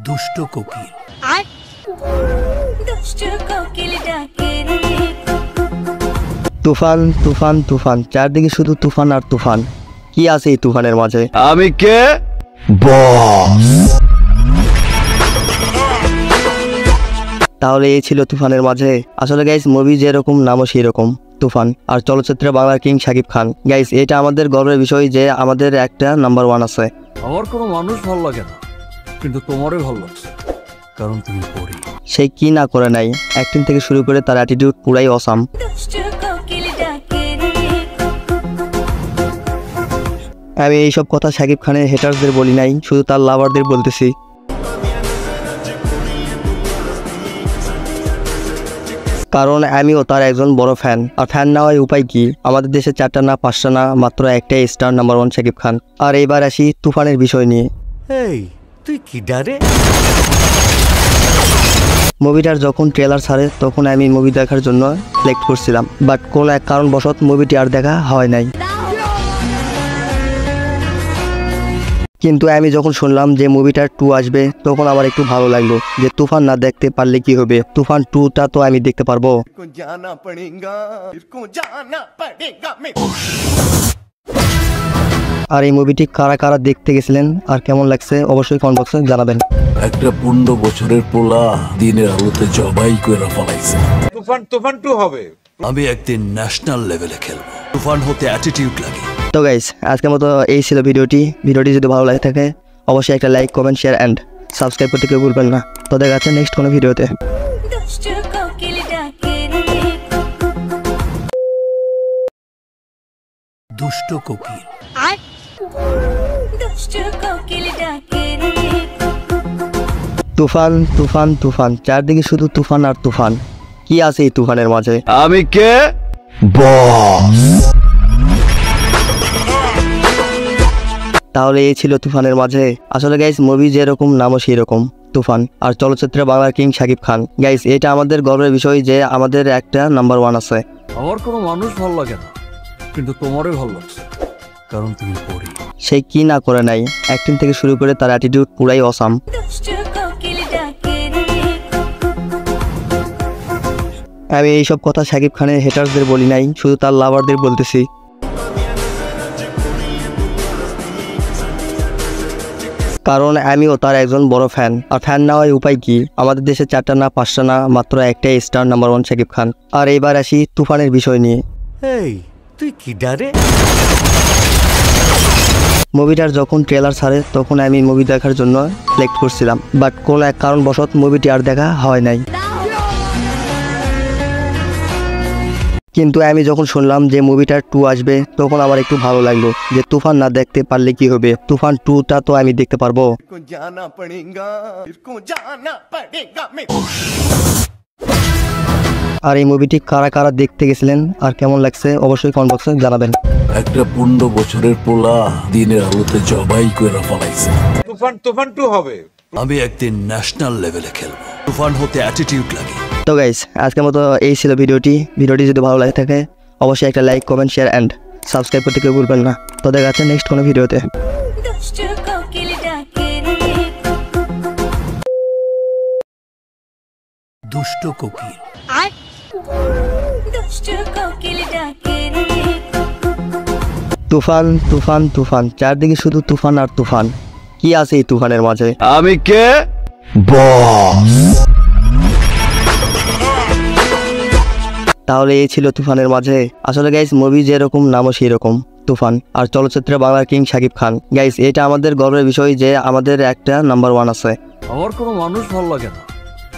দুষ্ট কোকিল আর দুষ্ট কোকিল ডাকে রে। তুফান তুফান তুফান, চারদিকে শুধু তুফান আর তুফান। কি আছে এই তুফানের মাঝে? আমি কে? বস। তাহলে এই ছিল তুফানের মাঝে। আসলে গাইস, মুভি যেরকম নামও সেই রকম, তুফান। আর চলচ্চিত্রে বাংলার কিং শাকিব খান। গাইস, এটা আমাদের গর্বের বিষয় যে আমাদের একটা নাম্বার 1 আছে। আমার কোনো মানুষ ভালো লাগে না, কিন্তু তোমারই ভালো লাগছে, কারণ তুমি পড়ি। সে কি না করে নাই, অ্যাক্টিং থেকে শুরু করে তার অ্যাটিটিউড পুরাই অসাম। দুষ্ট কোকিল ডাকে রে। আমি এইসব কথা শাকিব খানের হেটার্সদের বলি নাই, শুধু তার লাভারদের বলতেছি। কারণ আমিও তার একজন বড় ফ্যান। আর ফ্যান না হয় উপায় কি? আমাদের দেশে 4টা না 5টা না, মাত্র একটাই স্টার নাম্বার 1 শাকিব খান। আর এইবার আসি তুফানের বিষয় নিয়ে। এই তুই কি ডারে? মুভিটার যখন ট্রেলার ছাড়ে তখন আমি মুভি দেখার জন্য সিলেক্ট করছিলাম, বাট কোনো এক কারণবশত মুভিটি আর দেখা হয় নাই। কিন্তু আমি যখন শুনলাম যে মুভিটার 2 আসবে, তখন আমার একটু ভালো লাগলো যে তুফান না দেখতে পারলে কি হবে, তুফান 2টা তো আমি দেখতে পারবো। আর এই মুভিটি কারা কারা দেখতে গেছিলেন আর কেমন লাগছে অবশ্যই কমেন্ট বক্সে জানাবেন। একটা 15 বছরের পোলা দিনের আলোতে জবাই করে ফলাইছে। তুফান 2 হবে। আমি একদিন ন্যাশনাল লেভেলে খেলবো। তুফান হতে অ্যাটিটিউড লাগে। তো গাইস, আজকের মতো এই ছিল ভিডিওটি যদি ভালো লাগে থাকে অবশ্যই একটা like, comment, share and subscribe করতে কেউ ভুলবেন না। তো দেখা যাচ্ছে নেক্সট কোনো ভিডিওতে। দুষ্ট কোকিল ডাকে রে। দুষ্ট কোকিল আর দুষ্ট কোকিল ডাকে রে। তুফান তুফান তুফান, চারদিকে শুধু তুফান আর তুফান। কি আছে এই তুফানের মাঝে? আমি কে? বস। তাহলে এই ছিল তুফানের মাঝে। আসলে গাইস, মুভি যেরকম নামও সেই রকম, তুফান। আর চলচ্চিত্রে বাংলার কিং শাকিব খান। গাইস, এটা আমাদের গর্বের বিষয় যে আমাদের একটা নাম্বার 1 আছে। আমার কোনো মানুষ ভালো লাগে না, কিন্তু তোমারই ভালো লাগছে, কারণ তুমি পড়ি। সে কি না করে নাই, অ্যাক্টিং থেকে শুরু করে তার অ্যাটিটিউড পুরাই অসাম। দুষ্ট কোকিল ডাকে রে। আমি এইসব কথা শাকিব খানের হেটার্সদের বলি নাই, শুধু তার লাভারদের বলতেছি। কারণ আমিও তার একজন বড় ফ্যান। আর ফ্যান না হয় উপায় কি? আমাদের দেশে 4টা না 5টা না, মাত্র একটাই স্টার নাম্বার 1 শাকিব খান। আর এইবার আসি তুফানের বিষয় নিয়ে। এই তুই কি ডারে? মুভিটার যখন ট্রেলার ছাড়ে তখন আমি মুভি দেখার জন্য সিলেক্ট করছিলাম, বাট কোনো এক কারণবশত মুভিটি আর দেখা হয় নাই। কিন্তু আমি যখন শুনলাম যে মুভিটার 2 আসবে, তখন আমার একটু ভালো লাগলো যে তুফান না দেখতে পারলে কি হবে, তুফান 2টা তো আমি দেখতে পারবো। আর এই মুভিটি কারা কারা দেখতে গেছিলেন আর কেমন লাগছে অবশ্যই কমেন্ট বক্সে জানাবেন। একটা 15 বছরের পোলা দিনের আলোতে জবাই করে ফলাইছে। তুফান 2 হবে। আমি একদিন ন্যাশনাল লেভেলে খেলবো। তুফান হতে অ্যাটিটিউড লাগে। তো গাইস, আজকের মতো এই ছিল ভিডিওটি যদি ভালো লাগে থাকে অবশ্যই একটা like, comment, share and subscribe করতে কেউ ভুলবেন না। তো দেখা যাচ্ছে নেক্সট কোনো ভিডিওতে। দুষ্ট কোকিল ডাকে রে। দুষ্ট কোকিল আর দুষ্ট কোকিল ডাকে রে। তুফান তুফান তুফান, চারদিকে শুধু তুফান আর তুফান। কি আছে এই তুফানের মাঝে? আমি কে? বস। তাহলে এই ছিল তুফানের মাঝে। আসলে গাইস, মুভি যেরকম নামও সেই রকম, তুফান। আর চলচ্চিত্রে বাংলার কিং শাকিব খান। গাইস, এটা আমাদের গর্বের বিষয় যে আমাদের একটা নাম্বার 1 আছে। আমার কোনো মানুষ ভালো লাগে না,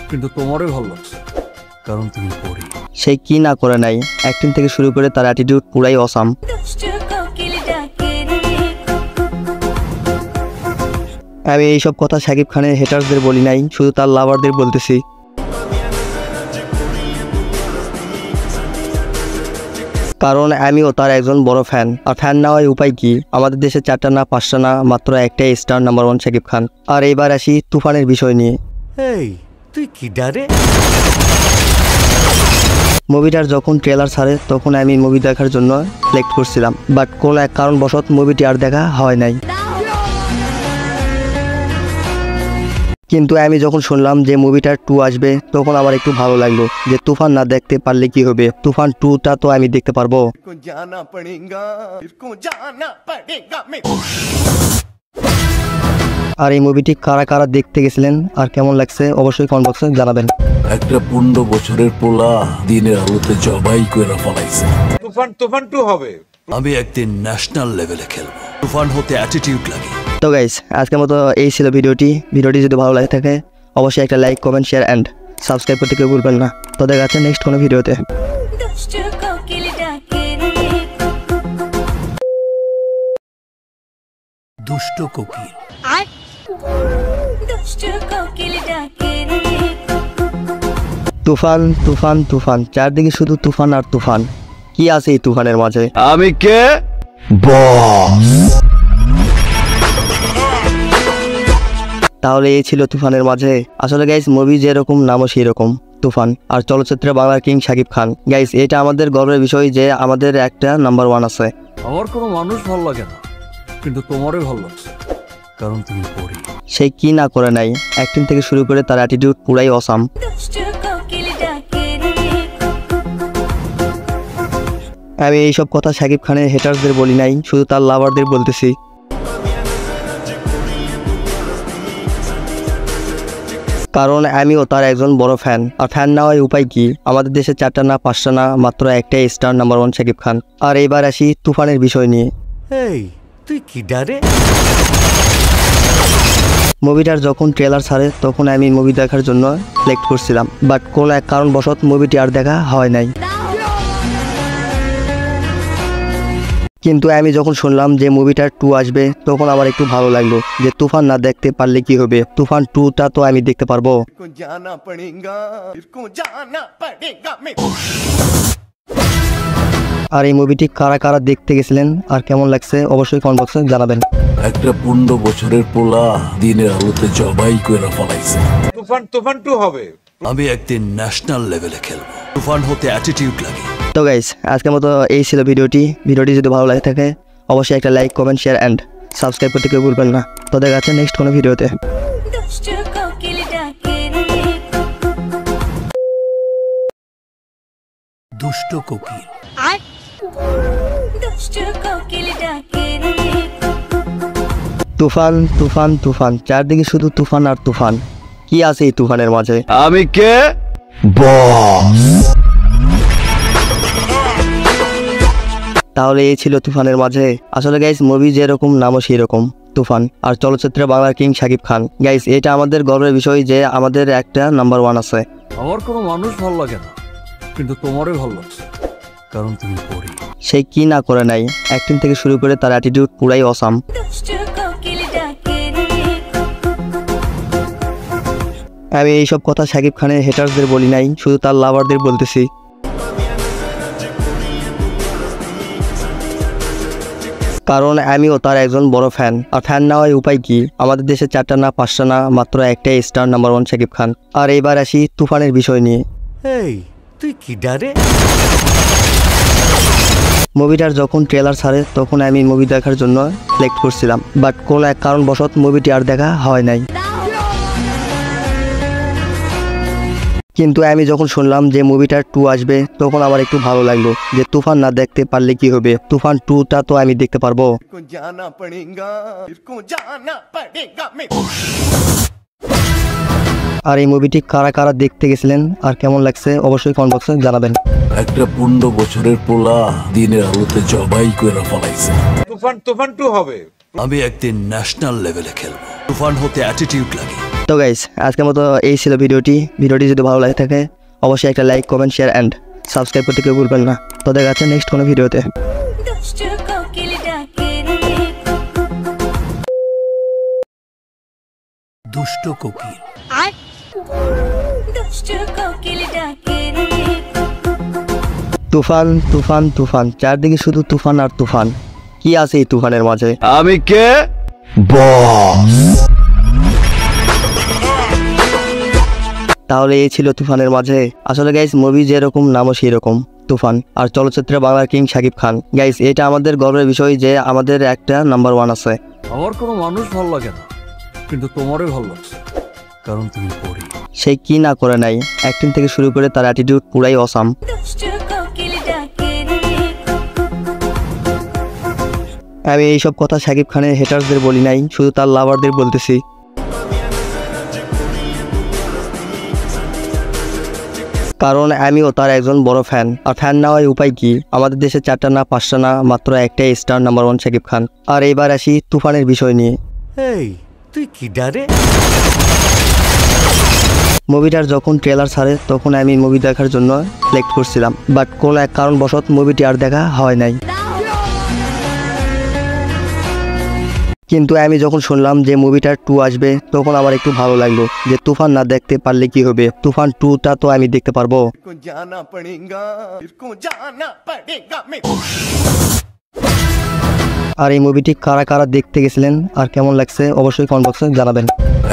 কিন্তু তোমারই ভালো লাগছে, কারণ তুমি পড়ি। সে কি না করে নাই, অ্যাক্টিং থেকে শুরু করে তার অ্যাটিটিউড পুরাই অসাম। দুষ্ট কোকিল ডাকে রে। আমি এইসব কথা শাকিব খানের হেটার্সদের বলি নাই, শুধু তার লাভারদের বলতেছি। কারণ আমিও তার একজন বড় ফ্যান। আর ফ্যান না হয় উপায় কি? আমাদের দেশে 4টা না 5টা না, মাত্র একটাই স্টার নাম্বার 1 শাকিব খান। আর এইবার আসি তুফানের বিষয় নিয়ে। এই তুই কি ডারে? মুভিটার যখন ট্রেলার ছাড়ে তখন আমি মুভি দেখার জন্য সিলেক্ট করছিলাম, বাট কোনো এক কারণবশত মুভিটি আর দেখা হয় নাই। কিন্তু আমি যখন শুনলাম যে মুভিটার 2 আসবে তখন আমার একটু ভালো লাগলো যে তুফান না দেখতে পারলে কি হবে, তুফান 2টা তো আমি দেখতে পারবো। আর এই মুভিটি কারা কারা দেখতে গেছিলেন আর কেমন লাগছে অবশ্যই কমেন্ট বক্সে জানাবেন। একটা 15 বছরের পোলা দিনের আলোতে জবাই করে ফেলাইছে। তুফান 2 হবে। আমি একদিন ন্যাশনাল লেভেলে খেলবো। তুফান হতে অ্যাটিটিউড লাগে। তো গাইস আজকের মতো এই ছিল ভিডিওটি যদি ভালো লাগে থাকে অবশ্যই একটা like comment share and subscribe করতে কেউ ভুলবেন না। তো দেখা যাচ্ছে নেক্সট কোনো ভিডিওতে। দুষ্ট কোকিল ডাকে রে দুষ্ট কোকিল। দুষ্ট কোকিল ডাকে রে তুফান তুফান তুফান, চারদিকে শুধু তুফান আর তুফান। কি আছে এই তুফানের মাঝে? আমি কে? বস। তাহলে এই ছিল তুফানের মাঝে। আসলে গাইস মুভি যেরকম নামও সেই রকম তুফান, আর চলচ্চিত্রে বাংলার কিং শাকিব খান। গাইস এটা আমাদের গর্বের বিষয় যে আমাদের একটা নাম্বার 1 আছে। আমার কোনো মানুষ ভালো লাগে না, কিন্তু তোমারই ভালো লাগছে, কারণ তুমি পড়ি। সে কি না করে নাই, অ্যাক্টিং থেকে শুরু করে তার অ্যাটিটিউড পুরাই অসাম। দুষ্ট কোকিল ডাকে রে আমি এইসব কথা শাকিব খানের হেটার্সদের বলি নাই, শুধু তার লাভারদের বলতেছি। কারণ আমিও তার একজন বড় ফ্যান, আর ফ্যান না হয় উপায় কি? আমাদের দেশে 4টা না 5টা না মাত্র একটাই স্টার নাম্বার 1 শাকিব খান। আর এইবার আসি তুফানের বিষয় নিয়ে। তুই কি ডারে? মুভিটার যখন ট্রেলার ছাড়ে তখন আমি মুভি দেখার জন্য সিলেক্ট করছিলাম, বাট কোনো এক কারণবশত মুভিটি আর দেখা হয় নাই। কিন্তু আমি যখন শুনলাম যে মুভিটার 2 আসবে তখন আমার একটু ভালো লাগলো যে তুফান না দেখতে পারলে কি হবে, তুফান 2টা তো আমি দেখতে পারবো। আর এই মুভিটি কারা কারা দেখতে গেছিলেন আর কেমন লাগছে অবশ্যই কমেন্ট বক্সে জানাবেন। একটা 15 বছরের পোলা দিনের আলোতে জবাই করে ফেলাইছে। তুফান 2 হবে। আমি একদিন ন্যাশনাল লেভেলে খেলবো। তুফান হতে অ্যাটিটিউড লাগে। তো গাইস আজকের মতো এই ছিল ভিডিওটি যদি ভালো লাগে থাকে অবশ্যই একটা like comment share and subscribe করতে কেউ ভুলবেন না। তো দেখা যাচ্ছে নেক্সট কোনো ভিডিওতে। দুষ্ট কোকিল ডাকে রে দুষ্ট কোকিল। দুষ্ট কোকিল ডাকে রে তুফান তুফান তুফান, চারদিকে শুধু তুফান আর তুফান। কি আছে এই তুফানের মাঝে? আমি কে? বস। তাহলে এই ছিল তুফানের মাঝে। আসলে গাইস মুভি যেরকম নামও সেই রকম তুফান, আর চলচ্চিত্রে বাংলার কিং শাকিব খান। গাইস এটা আমাদের গর্বের বিষয় যে আমাদের একটা নাম্বার 1 আছে। আমার কোনো মানুষ ভালো লাগে না, কিন্তু তোমারই ভালো লাগছে, কারণ তুমি পড়ি। সে কি না করে নাই, অ্যাক্টিং থেকে শুরু করে তার অ্যাটিটিউড পুরাই অসাম। দুষ্ট কোকিল ডাকে রে আমি এইসব কথা শাকিব খানের হেটার্সদের বলি নাই, শুধু তার লাভারদের বলতেছি। কারণ আমিও তার একজন বড় ফ্যান, আর ফ্যান না হয় উপায় কি? আমাদের দেশে 4টা না 5টা না মাত্র একটাই স্টার নাম্বার 1 শাকিব খান। আর এইবার আসি তুফানের বিষয় নিয়ে। তুই কি ডারে? মুভিটার যখন ট্রেলার ছাড়ে তখন আমি মুভি দেখার জন্য সিলেক্ট করছিলাম, বাট কোনো এক কারণবশত মুভিটি আর দেখা হয় নাই। কিন্তু আমি যখন শুনলাম যে মুভিটার 2 আসবে তখন আমার একটু ভালো লাগলো যে তুফান না দেখতে পারলে কি হবে, তুফান 2টা তো আমি দেখতে পারবো। আর এই মুভিটি কারা কারা দেখতে গেছিলেন আর কেমন লাগছে অবশ্যই কমেন্ট বক্সে জানাবেন। একটা 15 বছরের পোলা দিনের আলোতে জবাই করে ফেলাইছে। তুফান 2 হবে। আমি একদিন ন্যাশনাল লেভেলে খেলবো। তুফান হতে অ্যাটিটিউড লাগে। তো গাইস আজকের মতো এই ছিল ভিডিওটি যদি ভালো লাগে থাকে অবশ্যই একটা like comment share and subscribe করতে কেউ ভুলবেন না। তো দেখা যাচ্ছে নেক্সট কোনো ভিডিওতে। দুষ্ট কোকিল ডাকে রে দুষ্ট কোকিল। দুষ্ট কোকিল ডাকে রে তুফান তুফান তুফান, চারদিকে শুধু তুফান আর তুফান। কি আছে এই তুফানের মাঝে? আমি কে? বস। তাহলে এই ছিল তুফানের মাঝে। আসলে গাইস মুভি যেরকম নামও সেই রকম তুফান, আর চলচ্চিত্রে বাংলার কিং শাকিব খান। গাইস এটা আমাদের গর্বের বিষয় যে আমাদের একটা নাম্বার 1 আছে। আমার কোনো মানুষ ভালো লাগে না, কিন্তু তোমারই ভালো লাগছে, কারণ তুমি পড়ি। সে কি না করে নাই, অ্যাক্টিং থেকে শুরু করে তার অ্যাটিটিউড পুরাই অসাম। দুষ্টু কোকিল ডাকে রে আমি এইসব কথা শাকিব খানের হেটার্সদের বলি নাই, শুধু তার লাভারদের বলতেছি। কারণ আমিও তার একজন বড় ফ্যান, আর ফ্যান না হয় উপায় কি, আমাদের দেশে 4টা না 5টা না মাত্র একটাই স্টার নাম্বার 1 শাকিব খান। আর এইবার আসি তুফানের বিষয় নিয়ে। এই তুই কি ডারে? মুভিটার যখন ট্রেলার ছাড়ে তখন আমি মুভি দেখার জন্য সিলেক্ট করছিলাম, বাট কোনো এক কারণবশত মুভিটি আর দেখা হয় নাই। কিন্তু আমি যখন শুনলাম যে মুভিটার 2 আসবে তখন আমার একটু ভালো লাগলো, যে তুফান না দেখতে পারলে কি হবে, তুফান 2টা তো আমি দেখতে পারবো। আর এই মুভিটি কারা কারা দেখতে গেছিলেন আর কেমন লাগছে অবশ্যই কমেন্ট বক্সে জানাবেন।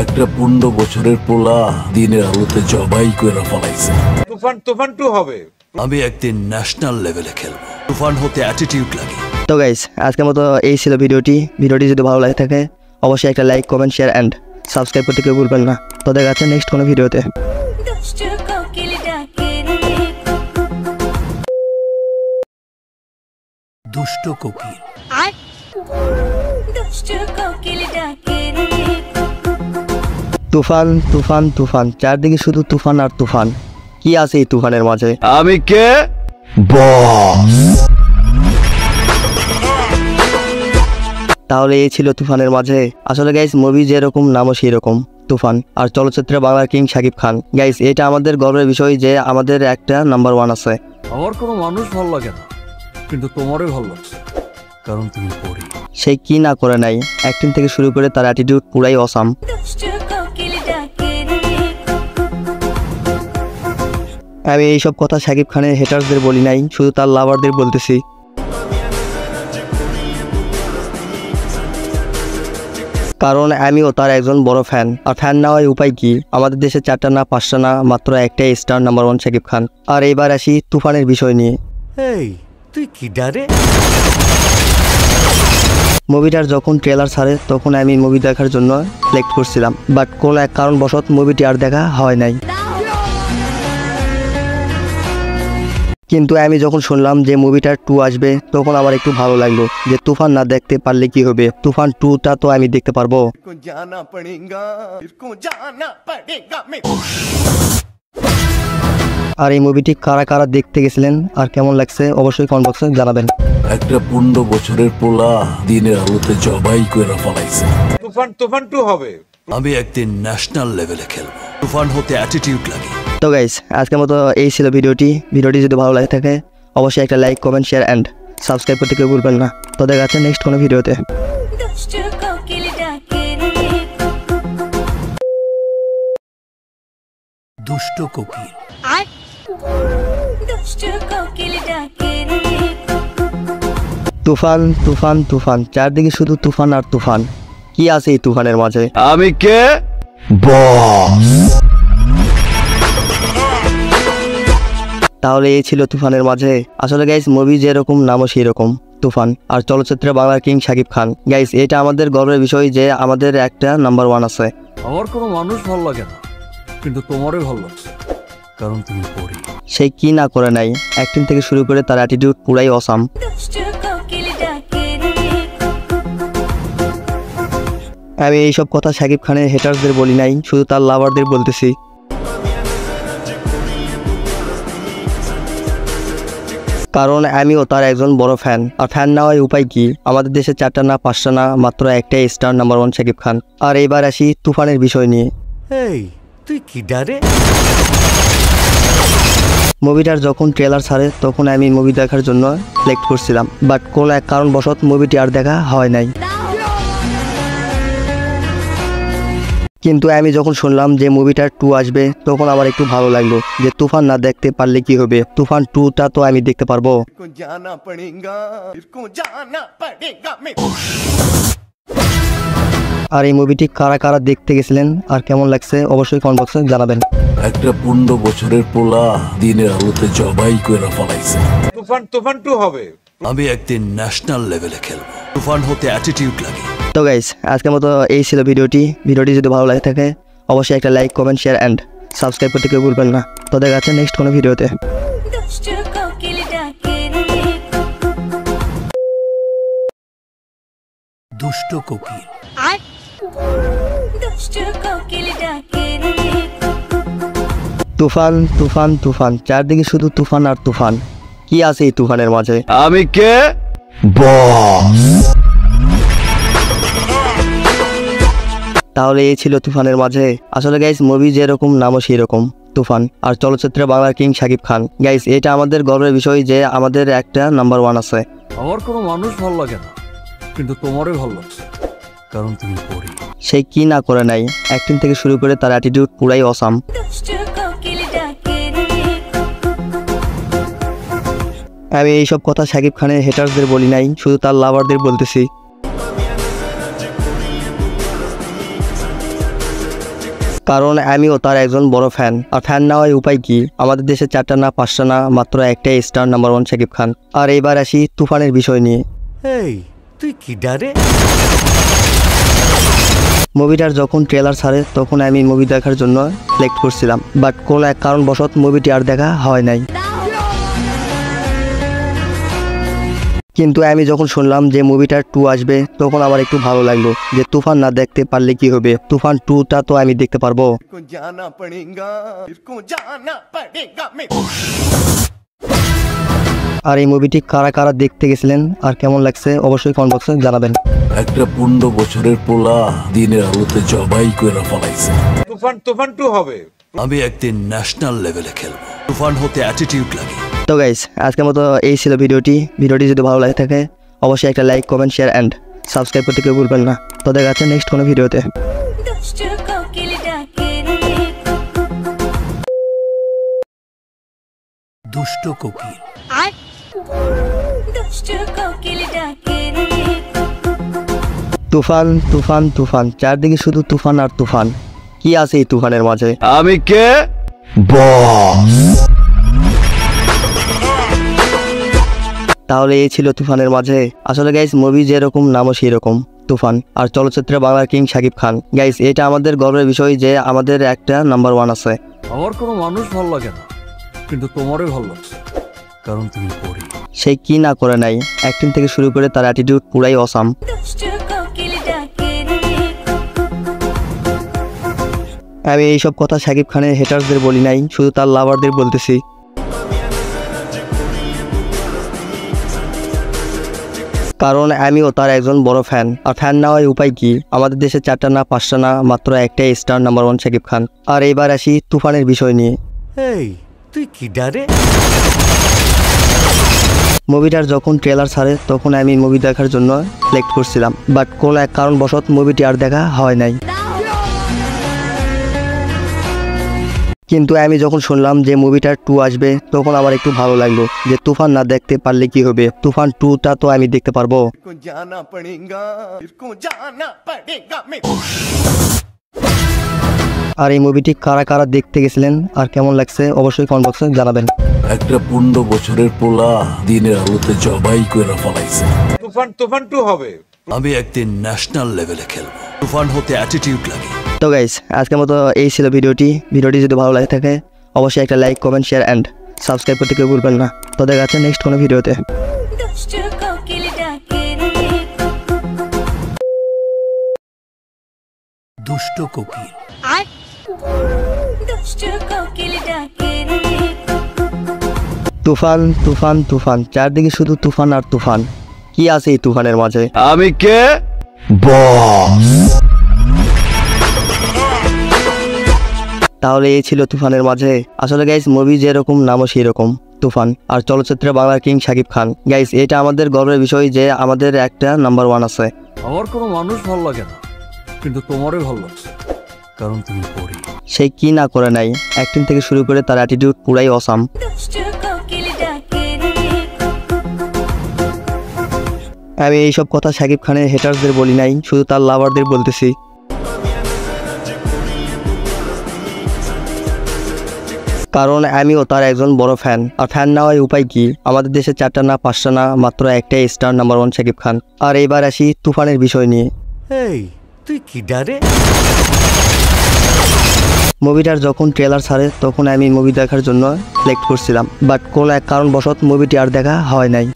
একটা 15 বছরের পোলা দিনের আলোতে জবাই করে ফেলাইছে। তুফান 2 হবে। আমি একদিন ন্যাশনাল লেভেলে খেলবো। তুফান হতে অ্যাটিটিউড লাগে। তো গাইস, আজকের মতো এই ছিল ভিডিওটি যদি ভালো লাগে থাকে অবশ্যই একটা like, comment, share and subscribe করতে কেউ ভুলবেন না। তো দেখা যাচ্ছে নেক্সট কোনো ভিডিওতে। দুষ্টু কোকিল ডাকে রে দুষ্ট কোকিল। দুষ্টু কোকিল ডাকে রে তুফান তুফান তুফান, চারদিকে শুধু তুফান আর তুফান। কি আছে এই তুফানের মাঝে? আমি কে? বস। তাহলে এই ছিল তুফানের মাঝে। আসলে গাইস, মুভি যেরকম নামও সেই রকম, তুফান। আর চলচ্চিত্রে বাংলার কিং শাকিব খান। গাইস, এটা আমাদের গর্বের বিষয় যে আমাদের একটা নাম্বার 1 আছে। আমার কোনো মানুষ ভালো লাগে না, কিন্তু তোমারই ভালো লাগছে, কারণ তুমি পড়ি। সে কি না করে নাই, অ্যাক্টিং থেকে শুরু করে তার অ্যাটিটিউড পুরাই অসাম। দুষ্টু কোকিল ডাকে রে আমি এইসব কথা শাকিব খানের হেটার্সদের বলি নাই, শুধু তার লাভারদের বলতেছি। কারণ আমিও তার একজন বড় ফ্যান, আর ফ্যান না হয় উপায় কি, আমাদের দেশে 4টা না 5টা না মাত্র একটাই স্টার নাম্বার 1 শাকিব খান। আর এইবার আসি তুফানের বিষয় নিয়ে। এই তুই কি ডারে? মুভিটার যখন ট্রেলার ছাড়ে তখন আমি মুভি দেখার জন্য সিলেক্ট করছিলাম, বাট কোনো এক কারণবশত মুভিটি আর দেখা হয় নাই। কিন্তু আমি যখন শুনলাম যে মুভিটার 2 আসবে তখন আমার একটু ভালো লাগলো, যে তুফান না দেখতে পারলে কি হবে, তুফান 2টা তো আমি দেখতে পারবো। আর এই মুভিটি কারা কারা দেখতে গেছিলেন আর কেমন লাগছে অবশ্যই কমেন্ট বক্সে জানাবেন। একটা 15 বছরের পোলা দিনের আলোতে জবাই করে ফেলাইছে। তুফান 2 হবে। আমি একদিন ন্যাশনাল লেভেলে খেলবো। তুফান হতে অ্যাটিটিউড লাগে। তো গাইস, আজকের মতো এই ছিল ভিডিওটি যদি ভালো লাগে থাকে অবশ্যই একটা like, comment, share and subscribe করতে কেউ ভুলবেন না। তো দেখা যাচ্ছে নেক্সট কোনো ভিডিওতে। দুষ্টু কোকিল ডাকে রে দুষ্ট কোকিল। দুষ্টু কোকিল ডাকে রে তুফান তুফান তুফান, চারদিকে শুধু তুফান আর তুফান। কি আছে এই তুফানের মাঝে? আমি কে? বস। তাহলে এই ছিল তুফানের মাঝে। আসলে গাইস, মুভি যেরকম নামও সেই রকম, তুফান। আর চলচ্চিত্রে বাংলার কিং শাকিব খান। গাইস, এটা আমাদের গর্বের বিষয় যে আমাদের একটা নাম্বার 1 আছে। আমার কোনো মানুষ ভালো লাগে না, কিন্তু তোমারই ভালো লাগছে, কারণ তুমি পড়ি। সে কি না করে নাই, অ্যাক্টিং থেকে শুরু করে তার অ্যাটিটিউড পুরাই অসাম। দুষ্টু কোকিল ডাকে রে আমি এইসব কথা শাকিব খানের হেটার্সদের বলি নাই, শুধু তার লাভারদের বলতেছি। কারণ আমিও তার একজন বড় ফ্যান, আর ফ্যান না হয় উপায় কি, আমাদের দেশে 4টা না 5টা না মাত্র একটাই স্টার নাম্বার 1 শাকিব খান। আর এইবার আসি তুফানের বিষয় নিয়ে। এই তুই কি ডারে? মুভিটার যখন ট্রেলার ছাড়ে তখন আমি মুভি দেখার জন্য সিলেক্ট করছিলাম, বাট কোনো এক কারণবশত মুভিটি আর দেখা হয় নাই। কিন্তু আমি যখন শুনলাম যে মুভিটার 2 আসবে তখন আমার একটু ভালো লাগলো, যে তুফান না দেখতে পারলে কি হবে, তুফান 2টা তো আমি দেখতে পারবো। আর এই মুভিটি কারা কারা দেখতে গেছিলেন আর কেমন লাগছে অবশ্যই কমেন্ট বক্সে জানাবেন। একটা 15 বছরের পোলা দিনের আলোতে জবাই করে ফেলাইছে। তুফান 2 হবে। আমি একদিন ন্যাশনাল লেভেলে খেলবো। তুফান হতে অ্যাটিটিউড লাগে। তো গাইস, আজকের মতো এই ছিল ভিডিওটি যদি ভালো লাগে থাকে অবশ্যই একটা like comment share and subscribe করতে কেউ ভুলবেন না। তো দেখা যাচ্ছে নেক্সট কোনো ভিডিওতে। দুষ্টু কোকিল ডাকে রে দুষ্ট কোকিল দুষ্টু কোকিল ডাকে রে তুফান তুফান তুফান, চারদিকে শুধু তুফান আর তুফান। কি আছে এই তুফানের মাঝে? আমি কে? বস। তাহলে এই ছিল তুফানের মাঝে। আসলে গাইস মুভি যেরকম নামও সেই রকম, তুফান। আর চলচ্চিত্রে বাংলার কিং শাকিব খান। গাইস এটা আমাদের গর্বের বিষয় যে আমাদের একটা নাম্বার 1 আছে। আমার কোনো মানুষ ভালো লাগে না, কিন্তু তোমারই ভালো লাগছে, কারণ তুমি পরি। সে কি না করে নাই, অ্যাক্টিং থেকে শুরু করে তার অ্যাটিটিউড পুরাই অসাম। দুষ্টু কোকিল ডাকে রে আমি এইসব কথা শাকিব খানের হেটার্সদের বলি নাই, শুধু তার লাভারদের বলতেছি। কারণ আমিও তার একজন বড় ফ্যান। আর ফ্যান না হয় উপায় কি, আমাদের দেশে 4টা না 5টা না মাত্র একটাই স্টার নাম্বার 1 শাকিব খান। আর এইবার আসি তুফানের বিষয় নিয়ে। এই তুই কি ডারে? মুভিটার যখন ট্রেলার ছাড়ে তখন আমি মুভি দেখার জন্য সিলেক্ট করছিলাম, বাট কোনো এক কারণবশত মুভিটি আর দেখা হয় নাই। কিন্তু আমি যখন শুনলাম যে মুভিটার 2 আসবে তখন আমার একটু ভালো লাগলো যে তুফান না দেখতে পারলে কি হবে, তুফান 2টা তো আমি দেখতে পারবো। আর এই মুভিটি কারা কারা দেখতে গেছিলেন আর কেমন লাগছে অবশ্যই কমেন্ট বক্সে জানাবেন। একটা 15 বছরের পোলা দিনের আলোতে জবাই করে ফেলাইছে। তুফান 2 হবে। আমি একদিন ন্যাশনাল লেভেলে খেলবো। তুফান হতে অ্যাটিটিউড লাগে। তো গাইস আজকের মতো এই ছিল ভিডিওটি যদি ভালো লাগে থাকে অবশ্যই একটা like comment share and subscribe করতে কেউ ভুলবেন না। তো দেখা যাচ্ছে নেক্সট কোনো ভিডিওতে। দুষ্টু কোকিল ডাকে রে দুষ্ট কোকিল দুষ্টু কোকিল ডাকে রে তুফান তুফান তুফান, চারদিকে শুধু তুফান আর তুফান। কি আছে এই তুফানের মাঝে? আমি কে? বস। তাহলে এই ছিল তুফানের মাঝে। আসলে গাইস মুভি যেরকম নামও সেই রকম, তুফান। আর চলচ্চিত্রে বাংলার কিং শাকিব খান। গাইস এটা আমাদের গর্বের বিষয় যে আমাদের একটা নাম্বার 1 আছে। আমার কোনো মানুষ ভালো লাগে না, কিন্তু তোমারই ভালো লাগছে, কারণ তুমি পরি। সে কি না করে নাই, অ্যাক্টিং থেকে শুরু করে তার অ্যাটিটিউড পুরাই অসাম। দুষ্টু কোকিল ডাকে রে আমি এইসব কথা শাকিব খানের হেটার্সদের বলি নাই, শুধু তার লাভারদের বলতেছি। কারণ আমিও তার একজন বড় ফ্যান। আর ফ্যান না হয় উপায় কি, আমাদের দেশে 4টা না 5টা না মাত্র একটাই স্টার নাম্বার 1 শাকিব খান। আর এইবার আসি তুফানের বিষয় নিয়ে। এই তুই কি ডারে? মুভিটার যখন ট্রেলার ছাড়ে তখন আমি মুভি দেখার জন্য সিলেক্ট করছিলাম, বাট কোনো এক কারণবশত মুভিটি আর দেখা হয় নাই। কিন্তু আমি যখন শুনলাম যে মুভিটার 2 আসবে তখন আমার একটু ভালো লাগলো যে তুফান না দেখতে পারলে কি হবে, তুফান 2টা তো আমি দেখতে পারবো। আর এই মুভিটি কারা কারা দেখতে গেছিলেন আর কেমন লাগছে অবশ্যই কমেন্ট বক্সে জানাবেন। একটা 15 বছরের পোলা দিনের আলোতে জবাই করে ফেলাইছে। তুফান 2 হবে। আমি একদিন ন্যাশনাল লেভেলে খেলবো। তুফান হতে অ্যাটিটিউড লাগে। তো গাইস আজকের মতো এই ছিল ভিডিওটি যদি ভালো লাগে থাকে অবশ্যই একটা like comment share and subscribe করতে কেউ ভুলবেন না। তো দেখা যাচ্ছে নেক্সট কোনো ভিডিওতে। দুষ্টু কোকিল ডাকে রে দুষ্ট কোকিল দুষ্টু কোকিল ডাকে রে তুফান তুফান তুফান, চারদিকে শুধু তুফান আর তুফান। কি আছে এই তুফানের মাঝে? আমি কে? বস। তাহলে এই ছিল তুফানের মাঝে। আসলে গাইস মুভি যেরকম নামও সেই রকম, তুফান। আর চলচ্চিত্রে বাংলার কিং শাকিব খান। গাইস এটা আমাদের গর্বের বিষয় যে আমাদের একটা নাম্বার 1 আছে। আমার কোনো মানুষ ভালো লাগে না, কিন্তু তোমারই ভালো লাগছে, কারণ তুমি পরি। সে কি না করে নাই, অ্যাক্টিং থেকে শুরু করে তার অ্যাটিটিউড পুরাই অসাম। দুষ্টু কোকিল ডাকে রে আমি এইসব কথা শাকিব খানের হেটার্সদের বলি নাই, শুধু তার লাভারদের বলতেছি। কারণ আমিও তার একজন বড় ফ্যান। আর ফ্যান না হয় উপায় কি, আমাদের দেশে 4টা না 5টা না মাত্র একটাই স্টার নাম্বার 1 শাকিব খান। আর এইবার আসি তুফানের বিষয় নিয়ে। এই তুই কি ডারে? মুভিটার যখন ট্রেলার ছাড়ে তখন আমি মুভি দেখার জন্য সিলেক্ট করছিলাম, বাট কোনো এক কারণবশত মুভিটি আর দেখা হয় নাই।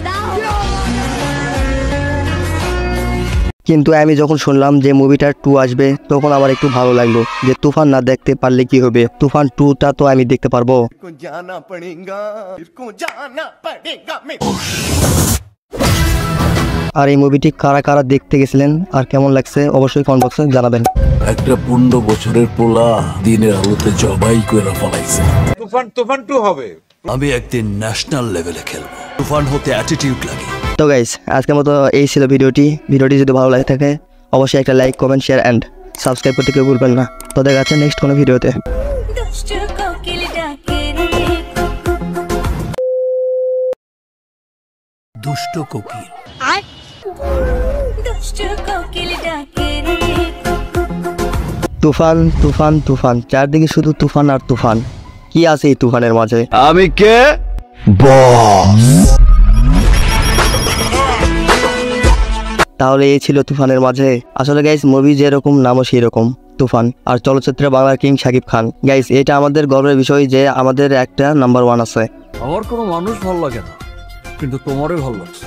কিন্তু আমি যখন শুনলাম যে মুভিটার 2 আসবে তখন আমার একটু ভালো লাগলো যে তুফান না দেখতে পারলে কি হবে, তুফান 2টা তো আমি দেখতে পারবো। আর এই মুভিটি কারা কারা দেখতে গেছিলেন আর কেমন লাগছে অবশ্যই কমেন্ট বক্সে জানাবেন। একটা 15 বছরের পোলা দিনের আলোতে জবাই করে ফেলাইছে। তুফান 2 হবে। আমি একদিন ন্যাশনাল লেভেলে খেলবো। তুফান হতে অ্যাটিটিউড লাগে। তো গাইস আজকের মতো এই ছিল ভিডিওটি যদি ভালো লাগে থাকে অবশ্যই একটা like comment share and subscribe করতে কেউ ভুলবেন না। তো দেখা যাচ্ছে নেক্সট কোনো ভিডিওতে। দুষ্টু কোকিল ডাকে রে দুষ্ট কোকিল। দুষ্টু কোকিল ডাকে রে তুফান তুফান তুফান, চারদিকে শুধু তুফান আর তুফান। কি আছে এই তুফানের মাঝে? আমি কে? বস। তাহলে এই ছিল তুফানের মাঝে। আসলে গাইস মুভি যেরকম নামও সেই রকম তুফান। আর চলচ্চিত্রে বাংলার কিং শাকিব খান। গাইস এটা আমাদের গর্বের বিষয় যে আমাদের একটা নাম্বার 1 আছে। আমার কোনো মানুষ ভালো লাগে না, কিন্তু তোমারই ভালো লাগছে,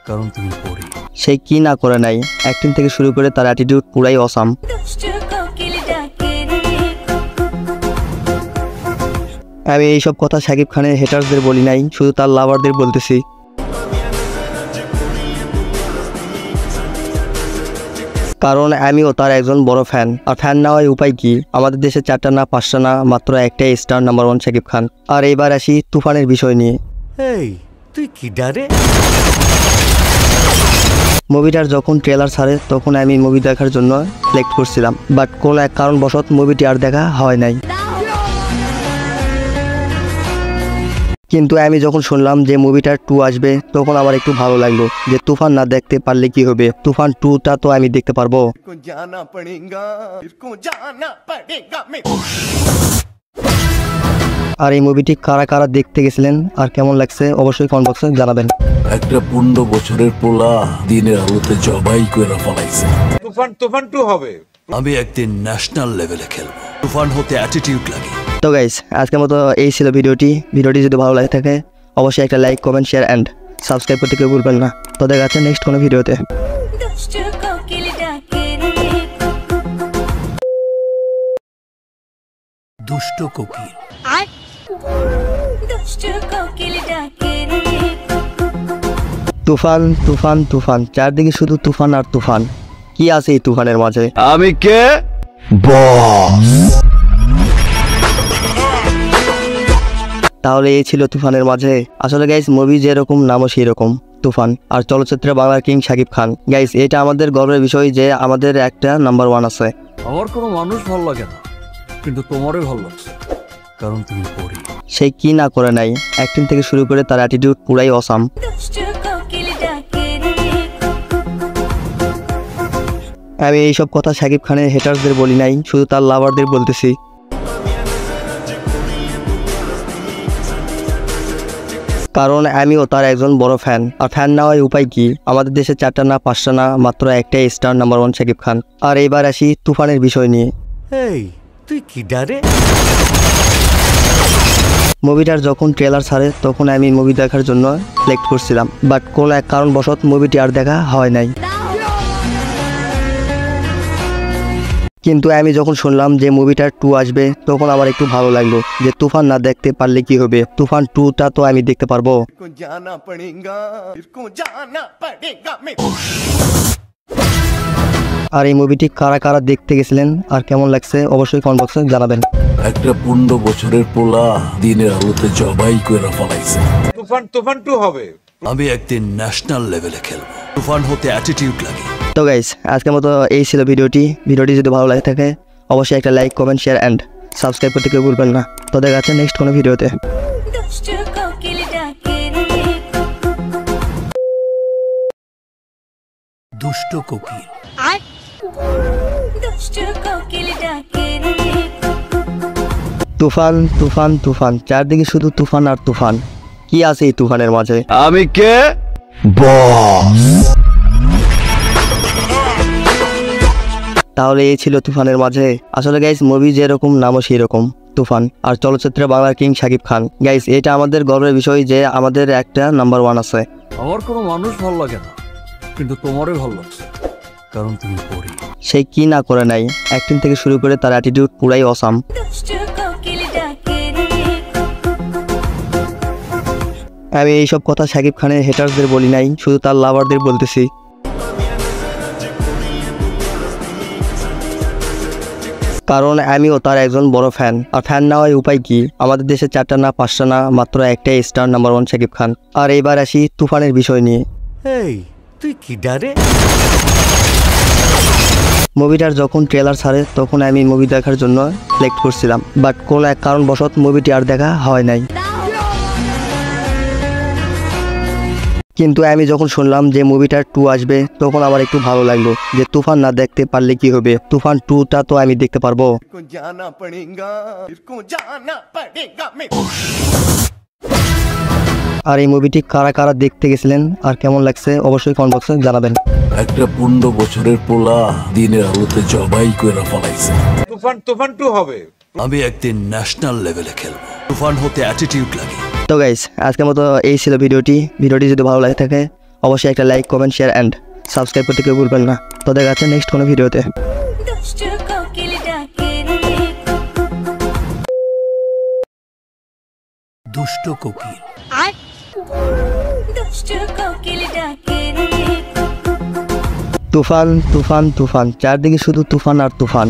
কারণ তুমি পড়ি। সে কি না করে নাই, অ্যাক্টিং থেকে শুরু করে তার অ্যাটিটিউড পুরাই অসাম। দুষ্টু কোকিল ডাকে রে আমি এইসব কথা শাকিব খানের হেটার্সদের বলি নাই, শুধু তার লাভারদের বলতেছি। কারণ আমিও তার একজন বড় ফ্যান। আর ফ্যান না হয় উপায় কি, আমাদের দেশে 4টা না 5টা না মাত্র একটাই স্টার নাম্বার 1 শাকিব খান। আর এইবার আসি তুফানের বিষয় নিয়ে। এই তুই কি ডারে? মুভিটার যখন ট্রেলার ছাড়ে তখন আমি মুভি দেখার জন্য সিলেক্ট করছিলাম, বাট কোনো এক কারণবশত মুভিটি আর দেখা হয় নাই। কিন্তু আমি যখন শুনলাম যে মুভিটার 2 আসবে তখন আমার একটু ভালো লাগলো যে তুফান না দেখতে পারলে কি হবে, তুফান 2টা তো আমি দেখতে পারবো। আর এই মুভিটি কারা কারা দেখতে গেছিলেন আর কেমন লাগছে অবশ্যই কমেন্ট বক্সে জানাবেন। একটা 15 বছরের পোলা দিনের আলোতে জবাই করে ফেলাইছে। তুফান 2 হবে। আমি একদিন ন্যাশনাল লেভেলে খেলবো। তুফান হতে অ্যাটিটিউড লাগে। তো গাইস আজকের মতো এই ছিল ভিডিওটি যদি ভালো লাগে থাকে অবশ্যই একটা like comment share and subscribe করতে কেউ ভুলবেন না। তো দেখা যাচ্ছে নেক্সট কোনো ভিডিওতে। দুষ্টু কোকিল ডাকে রে দুষ্ট কোকিল। দুষ্টু কোকিল ডাকে রে তুফান তুফান তুফান, চারদিকে শুধু তুফান আর তুফান। কি আছে এই তুফানের মাঝে? আমি কে? বস। তাহলে এই ছিল তুফানের মাঝে। আসলে গাইস মুভি যেরকম নামও সেই রকম তুফান। আর চলচ্চিত্রে বাংলার কিং শাকিব খান। গাইস এটা আমাদের গর্বের বিষয় যে আমাদের একটা নাম্বার 1 আছে। আমার কোনো মানুষ ভালো লাগে না, কিন্তু তোমারই ভালো লাগছে, কারণ তুমি পড়ি। সে কি না করে নাই, অ্যাক্টিং থেকে শুরু করে তার অ্যাটিটিউড পুরাই অসাম। দুষ্টু কোকিল ডাকে রে আমি এইসব কথা শাকিব খানের হেটার্সদের বলি নাই, শুধু তার লাভারদের বলতেছি। কারণ আমিও তার একজন বড় ফ্যান। আর ফ্যান না হয় উপায় কি, আমাদের দেশে 4টা না 5টা না মাত্র একটাই স্টার নাম্বার 1 শাকিব খান। আর এইবার আসি তুফানের বিষয় নিয়ে। এই তুই কি ডারে? মুভিটার যখন ট্রেলার ছাড়ে তখন আমি মুভি দেখার জন্য সিলেক্ট করছিলাম, বাট কোনো এক কারণবশত মুভিটি আর দেখা হয় নাই। কিন্তু আমি যখন শুনলাম যে মুভিটার 2 আসবে তখন আমার একটু ভালো লাগলো যে তুফান না দেখতে পারলে কি হবে, তুফান 2টা তো আমি দেখতে পারবো। আর এই মুভিটি কারা কারা দেখতে গেছিলেন আর কেমন লাগছে অবশ্যই কমেন্ট বক্সে জানাবেন। একটা 15 বছরের পোলা দিনের আলোতে জবাই করে ফেলাইছে। তুফান 2 হবে। আমি একদিন ন্যাশনাল লেভেলে খেলবো। তুফান হতে অ্যাটিটিউড লাগে। তো গাইস আজকের মতো এই ছিল ভিডিওটি যদি ভালো লাগে থাকে অবশ্যই একটা like comment share and subscribe করতে কেউ ভুলবেন না। তো দেখা যাচ্ছে নেক্সট কোনো ভিডিওতে। দুষ্টু কোকিল ডাকে রে দুষ্ট কোকিল। দুষ্টু কোকিল ডাকে রে তুফান তুফান তুফান, চারদিকে শুধু তুফান আর তুফান। কি আছে এই তুফানের মাঝে? আমি কে? বস। তাহলে এই ছিল তুফানের মাঝে। আসলে গাইস মুভি যেরকম নামও সেই রকম, তুফান। আর চলচ্চিত্রে বাংলার কিং শাকিব খান। গাইস এটা আমাদের গর্বের বিষয় যে আমাদের একটা নাম্বার 1 আছে। আমার কোনো মানুষ ভালো লাগে না, কিন্তু তোমারই ভালো লাগছে, কারণ তুমি পরি। সে কি না করে নাই, অ্যাক্টিং থেকে শুরু করে তার অ্যাটিটিউড পুরাই অসাম। দুষ্টু কোকিল ডাকে রে আমি এইসব কথা শাকিব খানের হেটার্সদের বলি নাই, শুধু তার লাভারদের বলতেছি। কারণ আমিও তার একজন বড় ফ্যান। আর ফ্যান না হয় উপায় কি, আমাদের দেশে 4টা না 5টা না মাত্র একটাই স্টার নাম্বার 1 শাকিব খান। আর এইবার আসি তুফানের বিষয় নিয়ে। এই তুই কি ডারে? মুভিটার যখন ট্রেলার ছাড়ে তখন আমি মুভি দেখার জন্য সিলেক্ট করছিলাম, বাট কোনো এক কারণবশত মুভিটি আর দেখা হয় নাই। কিন্তু আমি যখন শুনলাম যে মুভিটার 2 আসবে তখন আমার একটু ভালো লাগলো যে তুফান না দেখতে পারলে কি হবে, তুফান 2টা তো আমি দেখতে পারবো। আর এই মুভিটি কারা কারা দেখতে গেছিলেন আর কেমন লাগছে অবশ্যই কমেন্ট বক্সে জানাবেন। একটা 15 বছরের পোলা দিনের আলোতে জবাই করে ফেলাইছে। তুফান 2 হবে। আমি একদিন ন্যাশনাল লেভেলে খেলবো। তুফান হতে অ্যাটিটিউড লাগে। তো গাইস আজকের মতো এই ছিল ভিডিওটি যদি ভালো লাগে থাকে অবশ্যই একটা like, comment, share and subscribe করতে কেউ ভুলবেন না। তো দেখা যাচ্ছে নেক্সট কোনো ভিডিওতে। দুষ্টু কোকিল ডাকে রে দুষ্ট কোকিল। দুষ্টু কোকিল ডাকে রে তুফান তুফান তুফান, চারদিকে শুধু তুফান আর তুফান।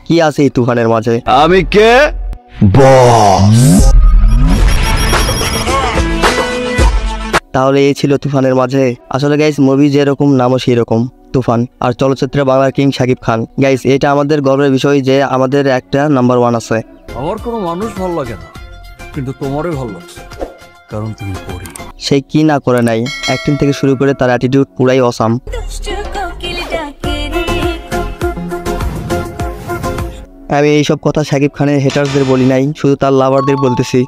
কি আছে এই তুফানের মাঝে? আমি কে? বস। তাহলে এই ছিল তুফানের মাঝে। আসলে গাইস মুভি যেরকম নামও সেই রকম, তুফান। আর চলচ্চিত্রে বাংলার কিং শাকিব খান। গাইস এটা আমাদের গর্বের বিষয় যে আমাদের একটা নাম্বার 1 আছে। আমার কোনো মানুষ ভালো লাগে না, কিন্তু তোমারই ভালো লাগছে, কারণ তুমি পরি। সে কি না করে নাই, অ্যাক্টিং থেকে শুরু করে তার অ্যাটিটিউড পুরাই অসাম। দুষ্টু কোকিল ডাকে রে আমি এইসব কথা শাকিব খানের হেটার্সদের বলি নাই, শুধু তার লাভারদের বলতেছি।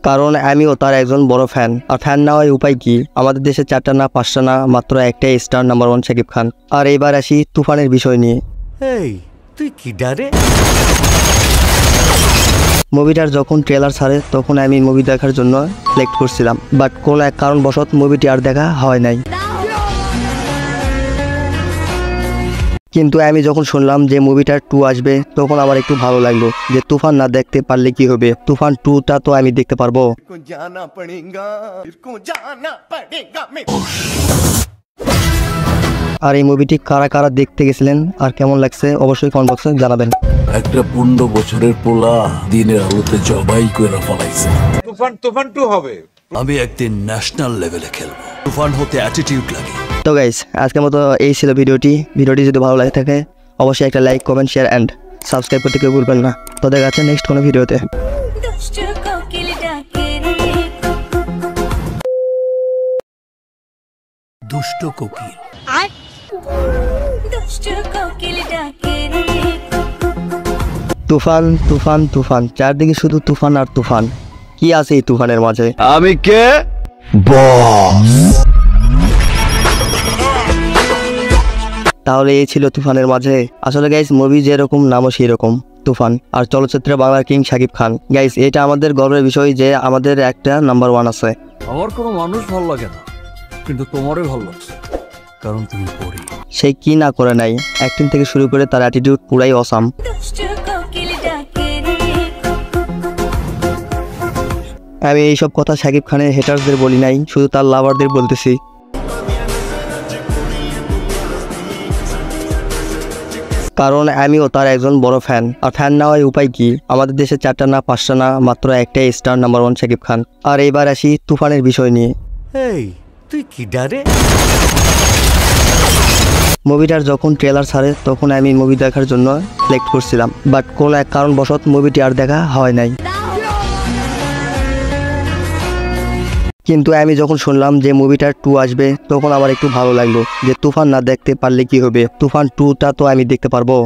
কারণ আমিও তার একজন বড় ফ্যান। আর ফ্যান না হয় উপায় কি, আমাদের দেশে 4টা না 5টা না মাত্র একটাই স্টার নাম্বার 1 শাকিব খান। আর এইবার আসি তুফানের বিষয় নিয়ে। এই তুই কি ডারে? মুভিটার যখন ট্রেলার ছাড়ে তখন আমি মুভি দেখার জন্য সিলেক্ট করছিলাম, বাট কোনো এক কারণবশত মুভিটি আর দেখা হয় নাই। কিন্তু আমি যখন শুনলাম যে মুভিটার 2 আসবে তখন আমার একটু ভালো লাগলো যে তুফান না দেখতে পারলে কি হবে, তুফান 2টা তো আমি দেখতে পারবো। আর এই মুভিটি কারা কারা দেখতে গেছিলেন আর কেমন লাগছে অবশ্যই কমেন্ট বক্সে জানাবেন। একটা 15 বছরের পোলা দিনের আলোতে জবাই করে ফেলাইছে। তুফান 2 হবে। আমি একদিন ন্যাশনাল লেভেলে খেলবো। তুফান হতে অ্যাটিটিউড লাগে। তো গাইস আজকের মতো এই ছিল ভিডিওটি যদি ভালো লাগে থাকে অবশ্যই একটা like, comment, share and subscribe করতে কেউ ভুলবেন না। তো দেখা যাচ্ছে নেক্সট কোনো ভিডিওতে। দুষ্টু কোকিল ডাকে রে দুষ্ট কোকিল। দুষ্টু কোকিল ডাকে রে তুফান তুফান তুফান, চারদিকে শুধু তুফান আর তুফান। কি আছে এই তুফানের মাঝে? আমি কে? বস। তাহলে এই ছিল তুফানের মাঝে। আসলে গাইস মুভি যেরকম নামও সেই রকম, তুফান। আর চলচ্চিত্রে বাংলার কিং শাকিব খান। গাইস এটা আমাদের গর্বের বিষয় যে আমাদের একটা নাম্বার 1 আছে। আমার কোনো মানুষ ভালো লাগে না, কিন্তু তোমারই ভালো লাগছে, কারণ তুমি পরি। সে কি না করে নাই, অ্যাক্টিং থেকে শুরু করে তার অ্যাটিটিউড পুরাই অসাম। দুষ্টু কোকিল ডাকে রে আমি এইসব কথা শাকিব খানের হেটার্সদের বলি নাই, শুধু তার লাভারদের বলতেছি। কারণ আমিও তার একজন বড় ফ্যান। আর ফ্যান না হয় উপায় কি, আমাদের দেশে 4টা না 5টা না মাত্র একটাই স্টার নাম্বার 1 শাকিব খান। আর এইবার আসি তুফানের বিষয় নিয়ে। এই তুই কি ডারে? মুভিটার যখন ট্রেলার ছাড়ে তখন আমি মুভি দেখার জন্য সিলেক্ট করছিলাম, বাট কোনো এক কারণবশত মুভিটি আর দেখা হয় নাই। কিন্তু আমি যখন শুনলাম যে মুভিটার 2 আসবে তখন আমার একটু ভালো লাগলো যে তুফান না দেখতে পারলে কি হবে, তুফান 2টা তো আমি দেখতে পারবো।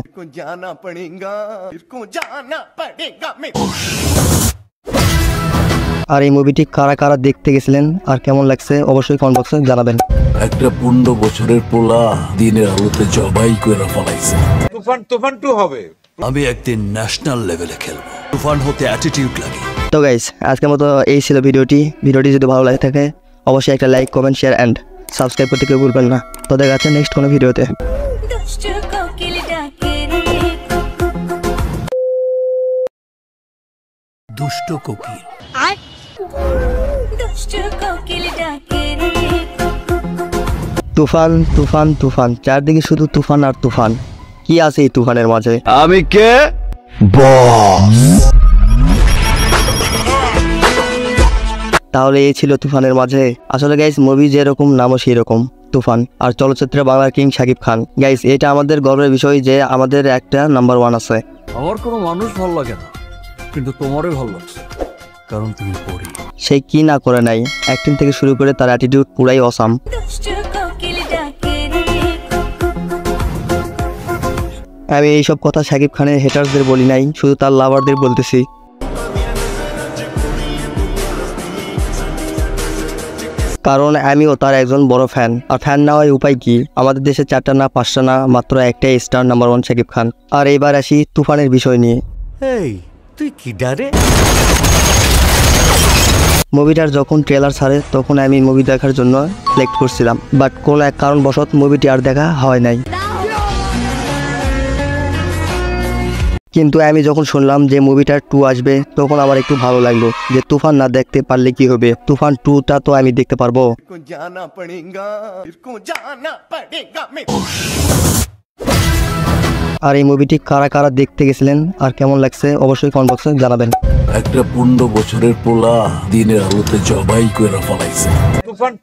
আর এই মুভিটি কারা কারা দেখতে গেছিলেন আর কেমন লাগছে অবশ্যই কমেন্ট বক্সে জানাবেন। একটা 15 বছরের পোলা দিনের আলোতে জবাই করে ফেলাইছে। তুফান 2 হবে। আমি একদিন ন্যাশনাল লেভেলে খেলবো। তুফান হতে অ্যাটিটিউড লাগে। তো গাইস আজকের মতো এই ছিল ভিডিওটি যদি ভালো লাগে থাকে অবশ্যই একটা like comment share and subscribe করতে কেউ ভুলবেন না। তো দেখা যাচ্ছে নেক্সট কোনো ভিডিওতে। দুষ্টু কোকিল ডাকে রে দুষ্ট কোকিল। দুষ্টু কোকিল ডাকে রে তুফান তুফান তুফান, চারদিকে শুধু তুফান আর তুফান। কি আছে এই তুফানের মাঝে? আমি কে? বস। তাহলে এই ছিল তুফানের মাঝে। আসলে গাইস মুভি যেরকম নামও সেই রকম তুফান। আর চলচ্চিত্রে বাংলার কিং শাকিব খান। গাইস এটা আমাদের গর্বের বিষয় যে আমাদের একটা নাম্বার 1 আছে। আমার কোনো মানুষ ভালো লাগে না, কিন্তু তোমারই ভালো লাগছে, কারণ তুমি পড়ি। সে কি না করে নাই, অ্যাক্টিং থেকে শুরু করে তার অ্যাটিটিউড পুরাই অসাম। দুষ্টু কোকিল ডাকে রে আমি এইসব কথা শাকিব খানের হেটার্সদের বলি নাই, শুধু তার লাভারদের বলতেছি। কারণ আমিও তার একজন বড় ফ্যান। আর ফ্যান না হয় উপায় কি? আমাদের দেশে 4টা না 5টা না মাত্র একটাই স্টার নাম্বার 1 শাকিব খান। আর এইবার আসি তুফানের বিষয় নিয়ে। এই তুই কি ডারে? মুভিটার যখন ট্রেলার ছাড়ে তখন আমি মুভি দেখার জন্য সিলেক্ট করছিলাম, বাট কোনো এক কারণবশত মুভিটি আর দেখা হয় নাই। কিন্তু আমি যখন শুনলাম যে মুভিটার 2 আসবে তখন আমার একটু ভালো লাগলো যে তুফান না দেখতে পারলে কি হবে, তুফান 2টা তো আমি দেখতে পারবো। আর এই মুভিটি কারা কারা দেখতে গেছিলেন আর কেমন লাগছে অবশ্যই কমেন্ট বক্সে জানাবেন। একটা 15 বছরের পোলা দিনের আলোতে জবাই করে ফেলাইছে।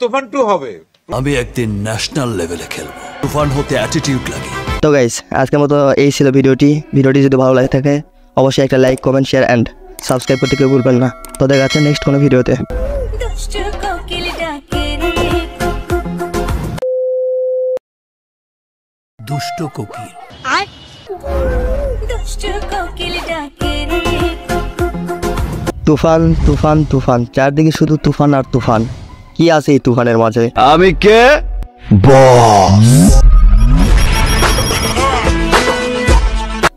তুফান 2 হবে। আমি একদিন ন্যাশনাল লেভেলে খেলবো। তুফান হতে অ্যাটিটিউড লাগে। তো গাইস আজকের মতো এই ছিল ভিডিওটি যদি ভালো লাগে থাকে অবশ্যই একটা like comment share and subscribe করতে কেউ ভুলবেন না। তো দেখা যাচ্ছে নেক্সট কোনো ভিডিওতে। দুষ্টু কোকিল ডাকে রে দুষ্ট কোকিল। দুষ্টু কোকিল ডাকে রে তুফান তুফান তুফান, চারদিকে শুধু তুফান আর তুফান। কি আছে এই তুফানের মাঝে? আমি কে? বস।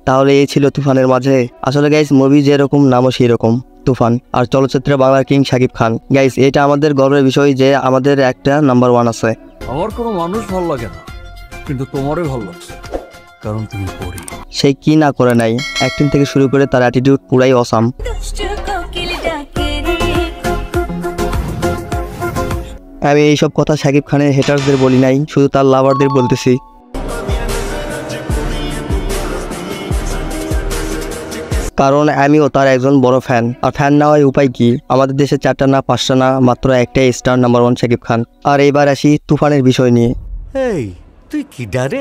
তাহলে এই ছিল তুফানের মাঝে। আসলে গাইস মুভি যেরকম নামও সেই রকম তুফান। আর চলচ্চিত্রে বাংলার কিং শাকিব খান। গাইস এটা আমাদের গর্বের বিষয় যে আমাদের একটা নাম্বার 1 আছে। আমার কোনো মানুষ ভালো লাগে না, কিন্তু তোমারই ভালো লাগছে, কারণ তুমি পড়ি। সে কি না করে নাই, অ্যাক্টিং থেকে শুরু করে তার অ্যাটিটিউড পুরাই অসাম। দুষ্টু কোকিল ডাকে রে আমি এইসব কথা শাকিব খানের হেটার্সদের বলি নাই, শুধু তার লাভারদের বলতেছি। কারণ আমিও তার একজন বড় ফ্যান। আর ফ্যান না হয় উপায় কি? আমাদের দেশে 4টা না 5টা না মাত্র একটাই স্টার নাম্বার 1 শাকিব খান। আর এইবার আসি তুফানের বিষয় নিয়ে। এই তুই কি ডারে?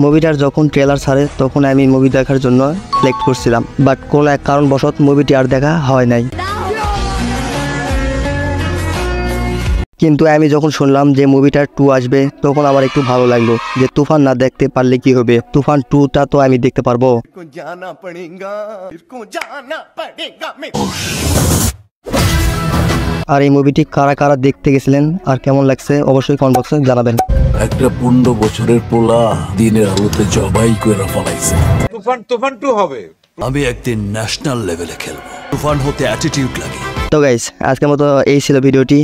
মুভিটার যখন ট্রেলার ছাড়ে তখন আমি মুভি দেখার জন্য সিলেক্ট করছিলাম, বাট কোনো এক কারণবশত মুভিটি আর দেখা হয় নাই। কিন্তু আমি যখন শুনলাম যে মুভিটার 2 আসবে তখন আমার একটু ভালো লাগলো যে তুফান না দেখতে পারলে কি হবে, তুফান 2টা তো আমি দেখতে পারবো। আর এই মুভিটি কারা কারা দেখতে গেছিলেন আর কেমন লাগছে অবশ্যই কমেন্ট বক্সে জানাবেন। একটা 15 বছরের পোলা দিনের আলোতে জবাই করে ফেলাইছে। তুফান 2 হবে। আমি একদিন ন্যাশনাল লেভেলে খেলবো। তুফান হতে অ্যাটিটিউড লাগে। তো গাইস আজকের মতো এই ছিল ভিডিওটি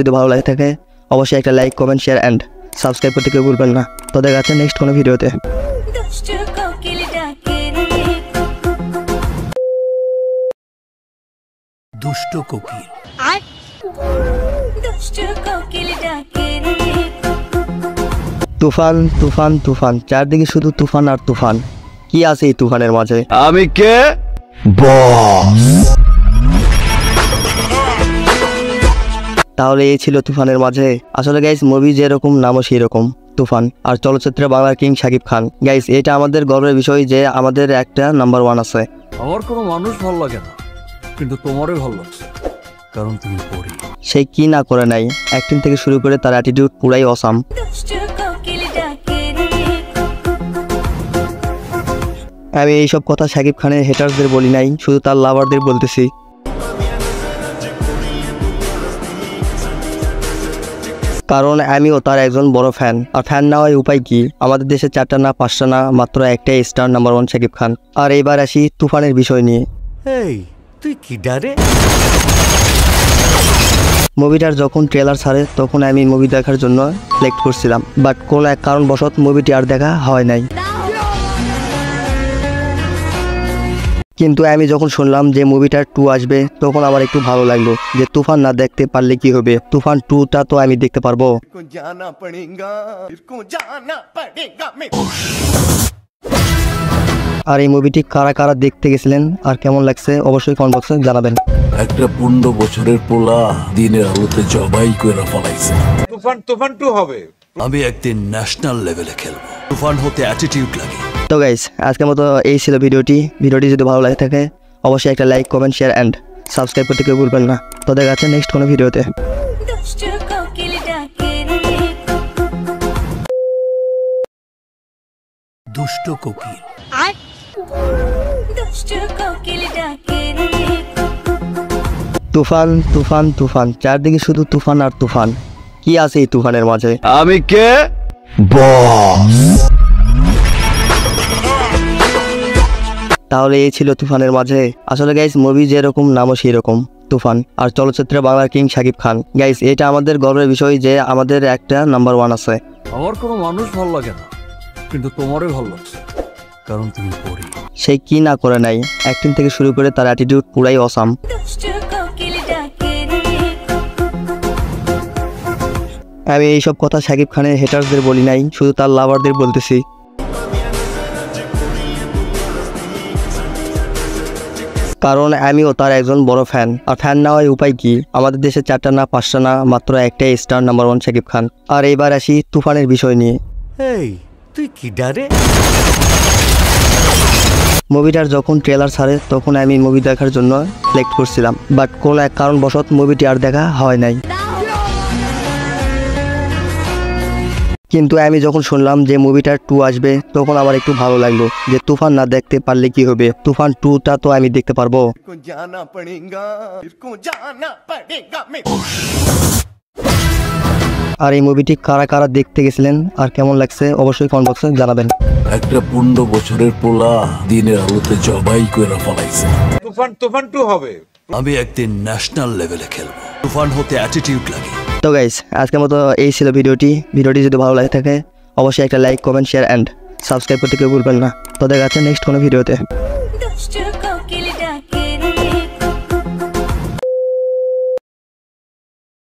যদি ভালো লাগে থাকে অবশ্যই একটা like comment share and subscribe করতে কেউ ভুলবেন না। তো দেখা যাচ্ছে নেক্সট কোনো ভিডিওতে। দুষ্টু কোকিল ডাকে রে দুষ্ট কোকিল। দুষ্টু কোকিল ডাকে রে তুফান তুফান তুফান, চারদিকে শুধু তুফান আর তুফান। কি আছে এই তুফানের মাঝে? আমি কে? বস। তাহলে এই ছিল তুফানের মাঝে। আসলে গাইস মুভি যেরকম নামও সেই রকম তুফান। আর চলচ্চিত্রে বাংলার কিং শাকিব খান। গাইস এটা আমাদের গর্বের বিষয় যে আমাদের একটা নাম্বার 1 আছে। আমার কোনো মানুষ ভালো লাগে না, কিন্তু তোমারই ভালো লাগছে, কারণ তুমি পড়ি। সে কি না করে নাই, অ্যাক্টিং থেকে শুরু করে তার অ্যাটিটিউড পুরাই অসাম। দুষ্টু কোকিল ডাকে রে আমি এইসব কথা শাকিব খানের হেটার্সদের বলি নাই, শুধু তার লাভারদের বলতেছি। কারণ আমিও তার একজন বড় ফ্যান, আর ফ্যান না হয় উপায় কি, আমাদের দেশে 4টা না 5টা না মাত্র একটাই স্টার নাম্বার 1 শাকিব খান। আর এইবার আসি তুফানের বিষয় নিয়ে। এই তুই কি ডারে? মুভিটার যখন ট্রেলার ছাড়ে তখন আমি মুভি দেখার জন্য সিলেক্ট করছিলাম, বাট কোনো এক কারণবশত মুভিটি আর দেখা হয় নাই। কিন্তু আমি যখন শুনলাম যে মুভিটার 2 আসবে তখন আমার একটু ভালো লাগলো, যে তুফান না দেখতে পারলে কি হবে, তুফান 2টা তো আমি দেখতে পারবো। আর এই মুভিটি কারা কারা দেখতে গেছিলেন আর কেমন লাগছে অবশ্যই কমেন্ট বক্সে জানাবেন। একটা 15 বছরের পোলা দিনের আলোতে জবাই করে ফেলাইছে। তুফান 2 হবে। আমি একদিন ন্যাশনাল লেভেলে খেলবো। তুফান হতে অ্যাটিটিউড লাগে। তো গাইস, আজকের মতো এই ছিল ভিডিওটি যদি ভালো লাগে থাকে অবশ্যই একটা like, comment, share and subscribe করতে কেউ ভুলবেন না। তো দেখা যাচ্ছে নেক্সট কোনো ভিডিওতে। দুষ্টু কোকিল ডাকে রে দুষ্ট কোকিল। দুষ্টু কোকিল ডাকে রে তুফান তুফান তুফান, চারদিকে শুধু তুফান আর তুফান। কি আছে এই তুফানের মাঝে? আমি কে? বস। তাহলে এই ছিল তুফানের মাঝে। আসলে গাইস, মুভি যেরকম নামও সেই রকম, তুফান। আর চলচ্চিত্রে বাংলার কিং শাকিব খান। গাইস, এটা আমাদের গর্বের বিষয় যে আমাদের একটা নাম্বার 1 আছে। আমার কোনো মানুষ ভালো লাগে না, কিন্তু তোমারই ভালো লাগছে, কারণ তুমি পড়ি। সে কি না করে নাই, অ্যাক্টিং থেকে শুরু করে তার অ্যাটিটিউড পুরাই অসাম। দুষ্টু কোকিল ডাকে রে আমি এইসব কথা শাকিব খানের হেটার্সদের বলি নাই, শুধু তার লাভারদের বলতেছি। কারণ আমিও তার একজন বড় ফ্যান, আর ফ্যান না হয় উপায় কি, আমাদের দেশে 4টা না 5টা না মাত্র একটাই স্টার নাম্বার 1 শাকিব খান। আর এইবার আসি তুফানের বিষয় নিয়ে। এই তুই কি ডারে? মুভিটার যখন ট্রেলার ছাড়ে তখন আমি মুভি দেখার জন্য সিলেক্ট করছিলাম, বাট কোনো এক কারণবশত মুভিটি আর দেখা হয় নাই। কিন্তু আমি যখন শুনলাম যে মুভিটার 2 আসবে তখন আমার একটু ভালো লাগলো, যে তুফান না দেখতে পারলে কি হবে, তুফান 2টা তো আমি দেখতে পারবো। আর এই মুভিটি কারা কারা দেখতে গেছিলেন আর কেমন লাগছে অবশ্যই কমেন্ট বক্সে জানাবেন। একটা 15 বছরের পোলা দিনের আলোতে জবাই করে ফেলাইছে। তুফান 2 হবে। আমি একদিন ন্যাশনাল লেভেলে খেলবো। তুফান হতে অ্যাটিটিউড লাগে। তো গাইস, আজকের মতো এই ছিল ভিডিওটি যদি ভালো লাগে থাকে অবশ্যই একটা like, comment, share and subscribe করতে কেউ ভুলবেন না। তো দেখা যাচ্ছে নেক্সট কোনো ভিডিওতে। দুষ্টু কোকিল ডাকে রে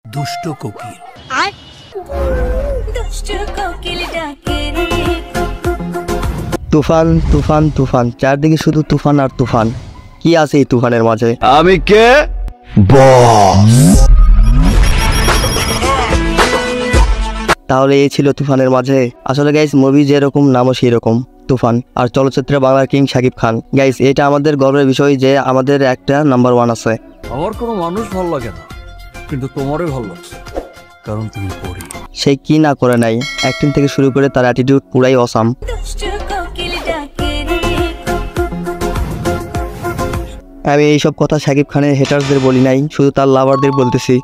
দুষ্ট কোকিল। দুষ্টু কোকিল ডাকে রে তুফান তুফান তুফান, চারদিকে শুধু তুফান আর তুফান। কি আছে এই তুফানের মাঝে? আমি কে? বস। তাহলে এই ছিল তুফানের মাঝে। আসলে গাইস, মুভি যেরকম নামও সেই রকম, তুফান। আর চলচ্চিত্রে বাংলার কিং শাকিব খান। গাইস, এটা আমাদের গর্বের বিষয় যে আমাদের একটা নাম্বার 1 আছে। আমার কোনো মানুষ ভালো লাগে না, কিন্তু তোমারই ভালো লাগছে, কারণ তুমি পড়ি। সে কি না করে নাই, অ্যাক্টিং থেকে শুরু করে তার অ্যাটিটিউড পুরাই অসাম। দুষ্টু কোকিল ডাকে রে আমি এইসব কথা শাকিব খানের হেটার্সদের বলি নাই, শুধু তার লাভারদের বলতেছি।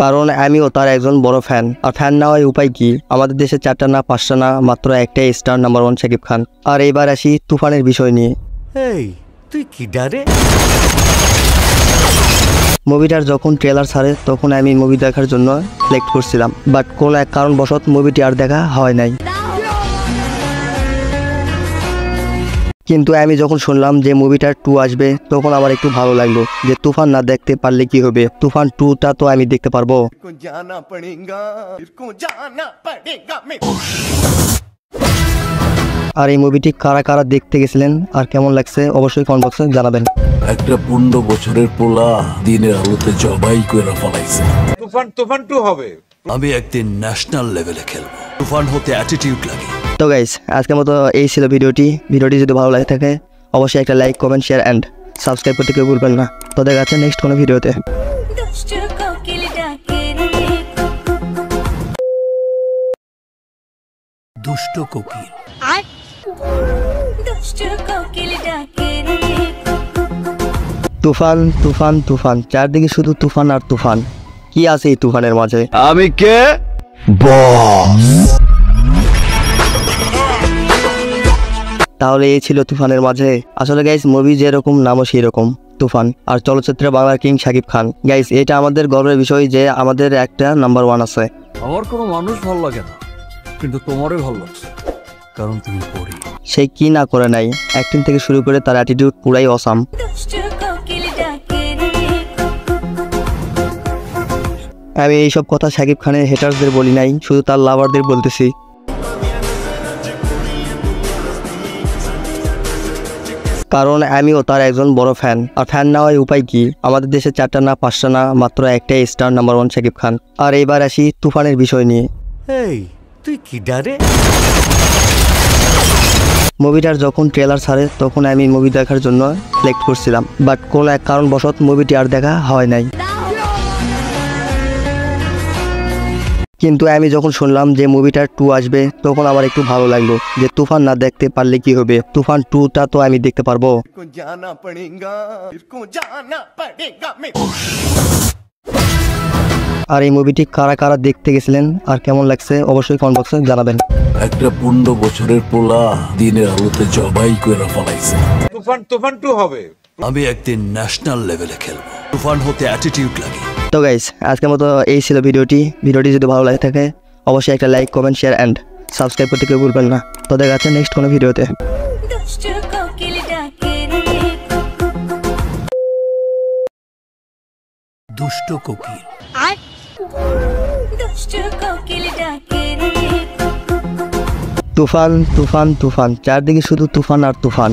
কারণ আমিও তার একজন বড় ফ্যান, আর ফ্যান না হয় উপায় কি, আমাদের দেশে 4টা না 5টা না মাত্র একটাই স্টার নাম্বার 1 শাকিব খান। আর এইবার আসি তুফানের বিষয় নিয়ে। এই তুই কি ডারে? মুভিটার যখন ট্রেলার ছাড়ে তখন আমি মুভি দেখার জন্য সিলেক্ট করছিলাম, বাট কোনো এক কারণবশত মুভিটি আর দেখা হয় নাই। কিন্তু আমি যখন শুনলাম যে মুভিটার 2 আসবে তখন আমার একটু ভালো লাগলো, যে তুফান না দেখতে পারলে কি হবে, তুফান 2টা তো আমি দেখতে পারবো। আর এই মুভিটি কারা কারা দেখতে গেছিলেন আর কেমন লাগছে অবশ্যই কমেন্ট বক্সে জানাবেন। একটা 15 বছরের পোলা দিনের আলোতে জবাই করে ফেলাইছে। তুফান 2 হবে। আমি একদিন ন্যাশনাল লেভেলে খেলবো। তুফান হতে অ্যাটিটিউড লাগে। তো গাইস, আজকের মতো এই ছিল ভিডিওটি যদি ভালো লাগে থাকে অবশ্যই একটা like, comment, share and subscribe করতে কেউ ভুলবেন না। তো দেখা যাচ্ছে নেক্সট কোনো ভিডিওতে। দুষ্টু কোকিল ডাকে দুষ্ট কোকিল দুষ্টু কোকিল ডাকে রে তুফান তুফান তুফান, চারদিকে শুধু তুফান আর তুফান। কি আছে এই তুফানের মাঝে? আমি কে? বস। তাহলে এই ছিল তুফানের মাঝে। আসলে গাইস, মুভি যেরকম নামও সেই রকম, তুফান। আর চলচ্চিত্রে বাংলার কিং শাকিব খান। গাইস, এটা আমাদের গর্বের বিষয় যে আমাদের একটা নাম্বার 1 আছে। আমার কোনো মানুষ ভালো লাগে না, কিন্তু তোমারই ভালো লাগছে, কারণ তুমি পড়ি। সে কি না করে নাই, অ্যাক্টিং থেকে শুরু করে তার অ্যাটিটিউড পুরাই অসাম। দুষ্টু কোকিল ডাকে রে আমি এইসব কথা শাকিব খানের হেটার্সদের বলি নাই, শুধু তার লাভারদের বলতেছি। কারণ আমিও তার একজন বড় ফ্যান। আর ফ্যান না হয় উপায় কি? আমাদের দেশে 4টা না 5টা না, মাত্র একটাই স্টার নাম্বার 1 শাকিব খান। আর এইবার আসি তুফানের বিষয় নিয়ে। এই তুই কি ডারে? মুভিটার যখন ট্রেলার ছাড়ে তখন আমি মুভি দেখার জন্য সিলেক্ট করছিলাম, বাট কোনো এক কারণবশত মুভিটি আর দেখা হয় নাই। কিন্তু আমি যখন শুনলাম যে মুভিটার 2 আসবে, তখন আমার একটু ভালো লাগলো যে তুফান না দেখতে পারলে কি হবে, তুফান 2টা তো আমি দেখতে পারবো। আর এই মুভিটি কারা কারা দেখতে গেছিলেন আর কেমন লাগছে অবশ্যই কমেন্ট বক্সে জানাবেন। একটা 15 বছরের পোলা দিনের আলোতে জবাই করে ফেলাইছে। তুফান 2 হবে। আমি একদিন ন্যাশনাল লেভেলে খেলবো। তুফান হতে অ্যাটিটিউড লাগে। তো গাইস, আজকের মতো এই ছিল ভিডিওটি যদি ভালো লাগে থাকে অবশ্যই একটা like, comment, share and subscribe করতে কেউ ভুলবেন না। তো দেখা যাচ্ছে নেক্সট কোনো ভিডিওতে। দুষ্টু কোকিল ডাকে রে দুষ্ট কোকিল দুষ্টু কোকিল ডাকে রে তুফান তুফান তুফান, চারদিকে শুধু তুফান আর তুফান।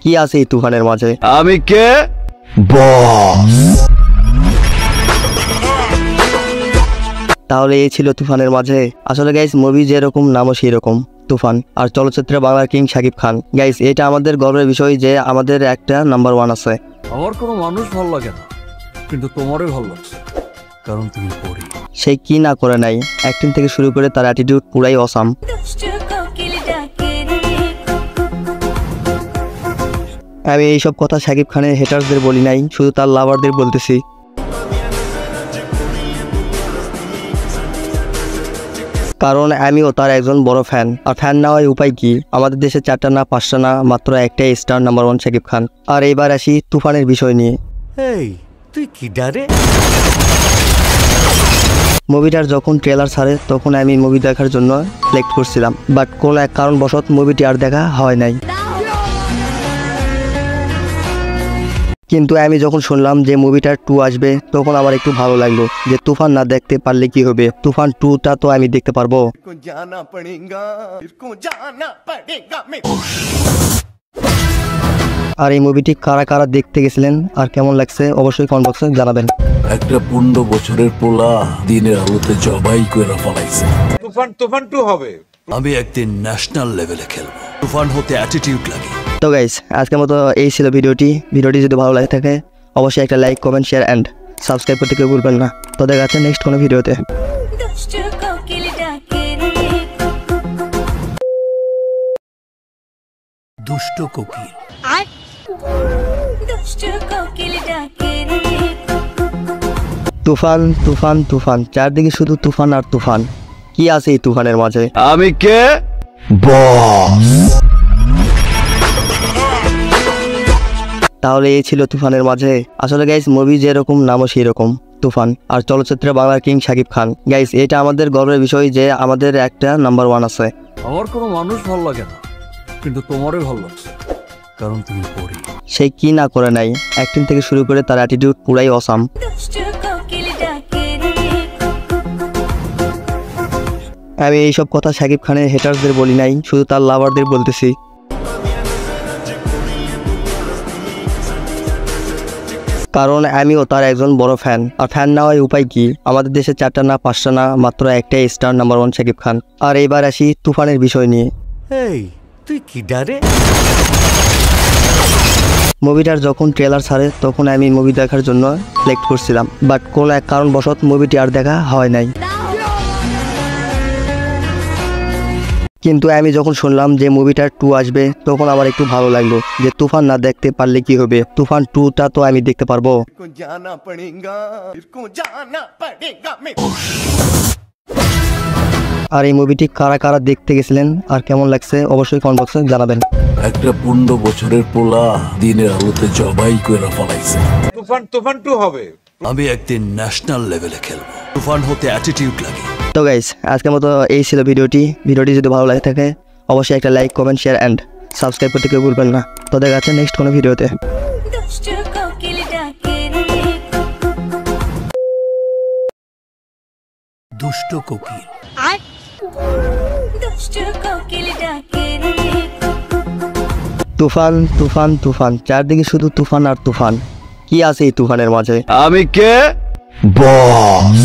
কি আছে এই তুফানের মাঝে? আমি কে? বস। তাহলে এই ছিল তুফানের মাঝে। আসলে গাইস, মুভি যেরকম নামও সেই রকম, তুফান। আর চলচ্চিত্রে বাংলার কিং শাকিব খান। গাইস, এটা আমাদের গর্বের বিষয় যে আমাদের একটা নাম্বার 1 আছে। আমার কোনো মানুষ ভালো লাগে না, কিন্তু তোমারই ভালো লাগছে, কারণ তুমি পড়ি। সে কি না করে নাই, অ্যাক্টিং থেকে শুরু করে তার অ্যাটিটিউড পুরাই অসাম। দুষ্টু কোকিল ডাকে রে আমি এইসব কথা শাকিব খানের হেটার্সদের বলি নাই, শুধু তার লাভারদের বলতেছি। কারণ আমিও তার একজন বড় ফ্যান। আর ফ্যান না হয় উপায় কি? আমাদের দেশে 4টা না 5টা না, মাত্র একটাই স্টার নাম্বার 1 শাকিব খান। আর এইবার আসি তুফানের বিষয় নিয়ে। এই তুই কি ডারে? মুভিটার যখন ট্রেলার ছাড়ে তখন আমি মুভি দেখার জন্য সিলেক্ট করছিলাম, বাট কোনো এক কারণবশত মুভিটি আর দেখা হয় নাই। কিন্তু আমি যখন শুনলাম যে মুভিটার 2 আসবে, তখন আমার একটু ভালো লাগলো যে তুফান না দেখতে পারলে কি হবে, তুফান 2টা তো আমি দেখতে পারবো। আর এই মুভিটি কারা কারা দেখতে গেছিলেন আর কেমন লাগছে অবশ্যই কমেন্ট বক্সে জানাবেন। একটা 15 বছরের পোলা দিনের আলোতে জবাই করে ফেলাইছে। তুফান 2 হবে। আমি একদিন ন্যাশনাল লেভেলে খেলবো। তুফান হতে অ্যাটিটিউড লাগে। তো গাইস, আজকের মতো এই ছিল ভিডিওটি যদি ভালো লাগে থাকে অবশ্যই একটা like, comment, share and subscribe করতে কেউ ভুলবেন না। তো দেখা যাচ্ছে নেক্সট কোনো ভিডিওতে। দুষ্টু কোকিল ডাকে রে দুষ্ট কোকিল দুষ্টু কোকিল ডাকে রে তুফান তুফান তুফান, চারদিকে শুধু তুফান আর তুফান। কি আছে এই তুফানের মাঝে? আমি কে? বস। তাহলে এই ছিল তুফানের মাঝে। আসলে গাইস, মুভি যেরকম নামও সেই রকম, তুফান। আর চলচ্চিত্রে বাংলার কিং শাকিব খান। গাইস, এটা আমাদের গর্বের বিষয় যে আমাদের একটা নাম্বার 1 আছে। আমার কোনো মানুষ ভালো লাগে না, কিন্তু তোমারই ভালো লাগছে, কারণ তুমি পড়ি। সে কি না করে নাই, অ্যাক্টিং থেকে শুরু করে তার অ্যাটিটিউড পুরাই অসাম। দুষ্টু কোকিল ডাকে রে আমি এইসব কথা শাকিব খানের হেটার্সদের বলি নাই, শুধু তার লাভারদের বলতেছি। কারণ আমিও তার একজন বড় ফ্যান। আর ফ্যান না হয় উপায় কি? আমাদের দেশে 4টা না 5টা না, মাত্র একটাই স্টার নাম্বার 1 শাকিব খান। আর এইবার আসি তুফানের বিষয় নিয়ে। এই তুই কি ডারে? মুভিটার যখন ট্রেলার ছাড়ে তখন আমি মুভি দেখার জন্য সিলেক্ট করছিলাম, বাট কোনো এক কারণবশত মুভিটি আর দেখা হয় নাই। কিন্তু আমি যখন শুনলাম যে মুভিটার 2 আসবে তখন আমার একটু ভালো লাগলো যে তুফান না দেখতে পারলে কি হবে, তুফান 2টা তো আমি দেখতে পারবো। আর এই মুভিটি কারা কারা দেখতে গেছিলেন আর কেমন লাগছে অবশ্যই কমেন্ট বক্সে জানাবেন। একটা 15 বছরের পোলা দিনের আলোতে জবাই করে ফেলাইছে। তুফান 2 হবে। আমি একদিন ন্যাশনাল লেভেলে খেলবো। তুফান হতে অ্যাটিটিউড লাগে। তো গাইস আজকের মতো এই ছিল ভিডিওটি যদি ভালো লাগে থাকে অবশ্যই একটা like comment share and subscribe করতে কেউ ভুলবেন না। তো দেখা যাচ্ছে নেক্সট কোনো ভিডিওতে। দুষ্টু কোকিল ডাকে রে দুষ্ট কোকিল। দুষ্টু কোকিল ডাকে রে তুফান তুফান তুফান, চারদিকে শুধু তুফান আর তুফান। কি আছে এই তুফানের মাঝে? আমি কে? বস।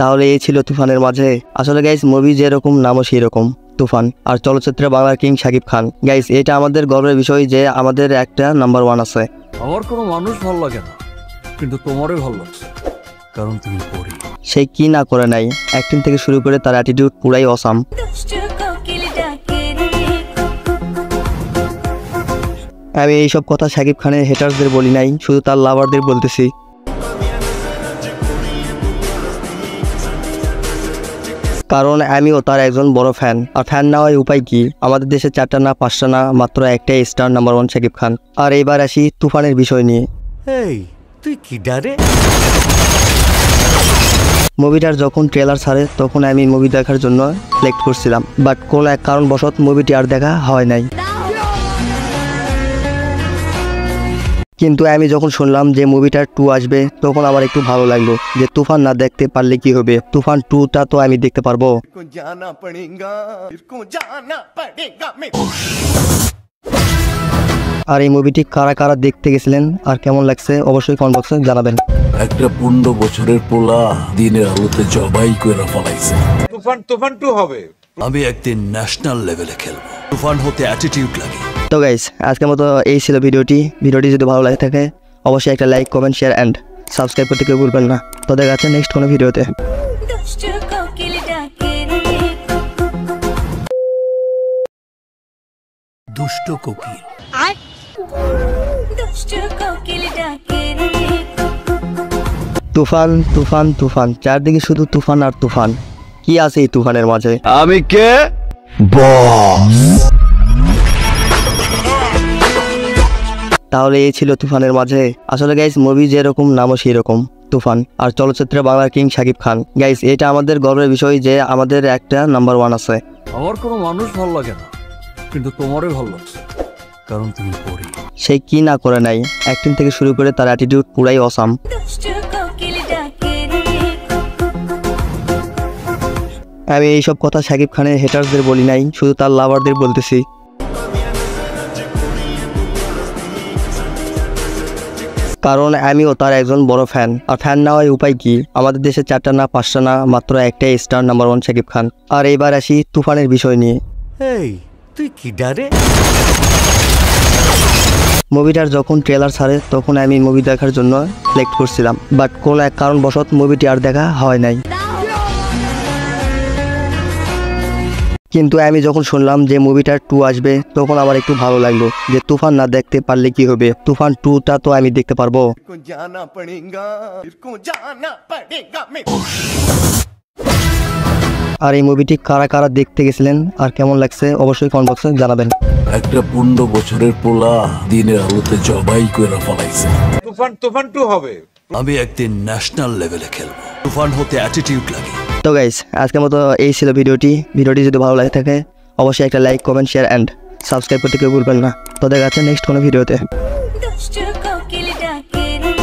তাহলে এই ছিল তুফানের মাঝে। আসলে গাইস মুভি যেরকম নামও সেই রকম তুফান। আর চলচ্চিত্রে বাংলার কিং শাকিব খান। গাইস এটা আমাদের গর্বের বিষয় যে আমাদের একটা নাম্বার 1 আছে। আমার কোনো মানুষ ভালো লাগে না, কিন্তু তোমারই ভালো লাগছে কারণ তুমি পরি। সে কি না করে নাই, অ্যাক্টিং থেকে শুরু করে তার অ্যাটিটিউড পুরাই অসাম। দুষ্টু কোকিল ডাকে রে আমি এইসব কথা শাকিব খানের হেটার্সদের বলি নাই, শুধু তার লাভারদের বলতেছি। কারণ আমিও তার একজন বড় ফ্যান। আর ফ্যান না হয় উপায় কি, আমাদের দেশে 4টা না 5টা না মাত্র একটাই স্টার নাম্বার 1 শাকিব খান। আর এইবার আসি তুফানের বিষয় নিয়ে। এই তুই কি ডারে? মুভিটার যখন ট্রেলার ছাড়ে তখন আমি মুভি দেখার জন্য সিলেক্ট করছিলাম, বাট কোনো এক কারণবশত মুভিটি আর দেখা হয় নাই। কিন্তু আমি যখন শুনলাম যে মুভিটার 2 আসবে তখন আমার একটু ভালো লাগলো যে তুফান না দেখতে পারলে কি হবে, তুফান 2টা তো আমি দেখতে পারবো। আর এই মুভিটি কারা কারা দেখতে গেছিলেন আর কেমন লাগছে অবশ্যই কমেন্ট বক্সে জানাবেন। একটা 15 বছরের পোলা দিনের আলোতে জবাই করে ফেলাইছে। তুফান 2 হবে। আমি একদিন ন্যাশনাল লেভেলে খেলবো। তুফান হতে অ্যাটিটিউড লাগে। তো গাইস আজকের মতো এই ছিল ভিডিওটি যদি ভালো লাগে থাকে অবশ্যই একটা like comment share and subscribe করতে কেউ ভুলবেন না। তো দেখা যাচ্ছে নেক্সট কোনো ভিডিওতে। দুষ্টু কোকিল ডাকে রে দুষ্ট কোকিল। দুষ্টু কোকিল ডাকে রে তুফান তুফান তুফান, চারদিকে শুধু তুফান আর তুফান। কি আছে এই তুফানের মাঝে? আমি কে? বস। তাহলে এই ছিল তুফানের মাঝে। আসলে গাইস মুভি যেরকম নামও সেই রকম তুফান। আর চলচ্চিত্রে বাংলার কিং শাকিব খান। গাইস এটা আমাদের গর্বের বিষয় যে আমাদের একটা নাম্বার 1 আছে। আমার কোনো মানুষ ভালো লাগে না, কিন্তু তোমারই ভালো লাগছে কারণ তুমি পরি। সে কি না করে নাই, অ্যাক্টিং থেকে শুরু করে তার অ্যাটিটিউড পুরাই অসাম। দুষ্টু কোকিল ডাকে রে আমি এইসব কথা শাকিব খানের হেটার্সদের বলি নাই, শুধু তার লাভারদের বলতেছি। কারণ আমিও তার একজন বড় ফ্যান। আর ফ্যান না হয় উপায় কি, আমাদের দেশে 4টা না 5টা না মাত্র একটাই স্টার নাম্বার 1 শাকিব খান। আর এইবার আসি তুফানের বিষয় নিয়ে। এই তুই কি ডারে? মুভিটার যখন ট্রেলার ছাড়ে তখন আমি মুভি দেখার জন্য সিলেক্ট করছিলাম, বাট কোনো এক কারণবশত মুভিটি আর দেখা হয় নাই। কিন্তু আমি যখন শুনলাম যে মুভিটার 2 আসবে তখন আমার একটু ভালো লাগলো যে তুফান না দেখতে পারলে কি হবে, তুফান 2টা তো আমি দেখতে পারবো। আর এই মুভিটি কারা কারা দেখতে গেছিলেন আর কেমন লাগছে অবশ্যই কমেন্ট বক্সে জানাবেন। একটা 15 বছরের পোলা দিনের আলোতে জবাই করে ফেলাইছে। তুফান 2 হবে। আমি একদিন ন্যাশনাল লেভেলে খেলবো। তুফান হতে অ্যাটিটিউড লাগে। তো গাইস আজকের মতো এই ছিল ভিডিওটি যদি ভালো লাগে থাকে অবশ্যই একটা like comment share and subscribe করতে কেউ ভুলবেন না। তো দেখা যাচ্ছে নেক্সট কোনো ভিডিওতে। দুষ্টু কোকিল ডাকে রে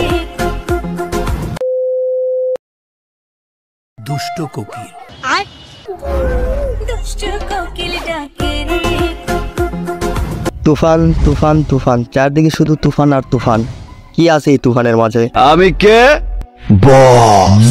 দুষ্ট কোকিল। দুষ্টু কোকিল ডাকে রে তুফান তুফান তুফান, চারদিকে শুধু তুফান আর তুফান। কি আছে এই তুফানের মাঝে? আমি কে? বস।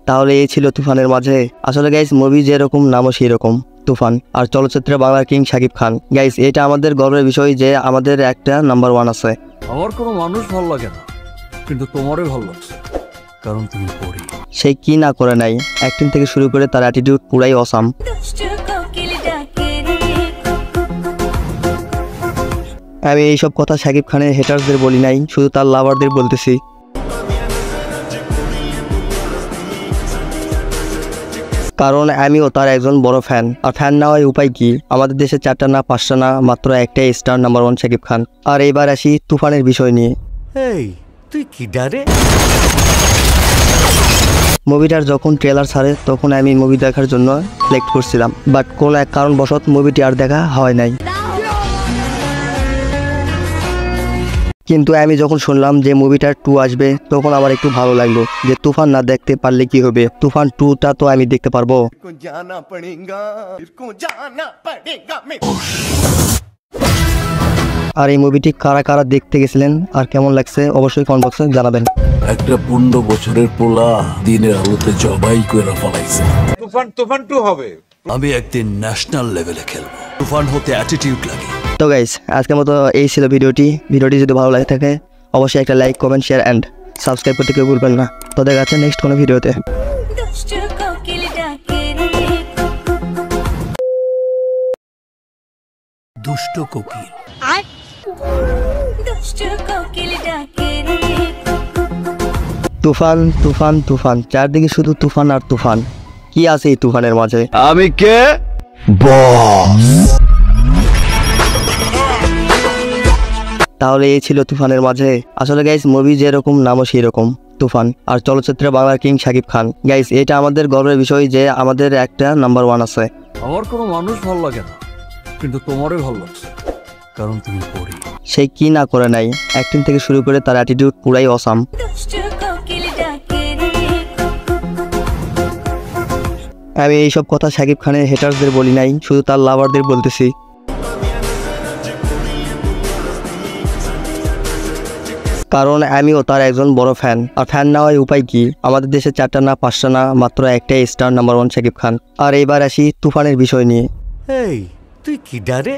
তাহলে এই ছিল তুফানের মাঝে। আসলে গাইস মুভি যেরকম নামও সেই রকম তুফান। আর চলচ্চিত্রে বাংলার কিং শাকিব খান। গাইস এটা আমাদের গর্বের বিষয় যে আমাদের একটা নাম্বার 1 আছে। আমার কোনো মানুষ ভালো লাগে না, কিন্তু তোমারই ভালো লাগছে কারণ তুমি পরি। সে কি না করে নাই, অ্যাক্টিং থেকে শুরু করে তার অ্যাটিটিউড পুরাই অসাম। দুষ্টু কোকিল ডাকে রে আমি এইসব কথা শাকিব খানের হেটার্সদের বলি নাই, শুধু তার লাভারদের বলতেছি। কারণ আমিও তার একজন বড় ফ্যান, আর ফ্যান না হয় উপায় কি, আমাদের দেশে 4টা না 5টা না মাত্র একটাই স্টার নাম্বার 1 শাকিব খান। আর এবার আসি তুফানের বিষয় নিয়ে। এই তুই কি ডারে? মুভিটার যখন ট্রেলার ছাড়ে তখন আমি মুভি দেখার জন্য সিলেক্ট করছিলাম, বাট কোনো এক কারণবশত মুভিটি আর দেখা হয় নাই। কিন্তু আমি যখন শুনলাম যে মুভিটার 2 আসবে তখন আমার একটু ভালো লাগলো, যে তুফান না দেখতে পারলে কি হবে, তুফান 2টা তো আমি দেখতে পারবো। আর এই মুভিটি কারা কারা দেখতে গেছিলেন আর কেমন লাগছে অবশ্যই কমেন্ট বক্সে জানাবেন। একটা 15 বছরের পোলা দিনের আলোতে জবাই করে ফেলাইছে। তুফান 2 হবে। আমি একদিন ন্যাশনাল লেভেলে খেলবো। তুফান হতে অ্যাটিটিউড লাগে। তো গাইস, আজকের মতো এই ছিল ভিডিওটি যদি ভালো লাগে থাকে অবশ্যই একটা like, comment, share and subscribe করতে কেউ ভুলবেন না। তো দেখা যাচ্ছে নেক্সট কোনো ভিডিওতে। দুষ্টু কোকিল ডাকে রে দুষ্ট কোকিল। দুষ্টু কোকিল ডাকে রে তুফান তুফান তুফান, চারদিকে শুধু তুফান আর তুফান। কি আছে এই তুফানের মাঝে? আমি কে? বস। তাহলে এই ছিল তুফানের মাঝে। আসলে গাইস, মুভি যেরকম নামও সেই রকম, তুফান। আর চলচ্চিত্রে বাংলার কিং শাকিব খান। গাইস, এটা আমাদের গর্বের বিষয় যে আমাদের একটা নাম্বার 1 আছে। আমার কোনো মানুষ ভালো লাগে না, কিন্তু তোমারই ভালো লাগছে, কারণ তুমি পরি। সে কি না করে নাই, অ্যাক্টিং থেকে শুরু করে তার অ্যাটিটিউড পুরাই অসাম। দুষ্টু কোকিল ডাকে রে আমি এইসব কথা শাকিব খানের হেটার্সদের বলি নাই, শুধু তার লাভারদের বলতেছি। কারণ আমিও তার একজন বড় ফ্যান, আর ফ্যান না হয় উপায় কি, আমাদের দেশে 4টা না 5টা না মাত্র একটাই স্টার নাম্বার 1 শাকিব খান। আর এবার আসি তুফানের বিষয় নিয়ে। এই তুই কি ডারে?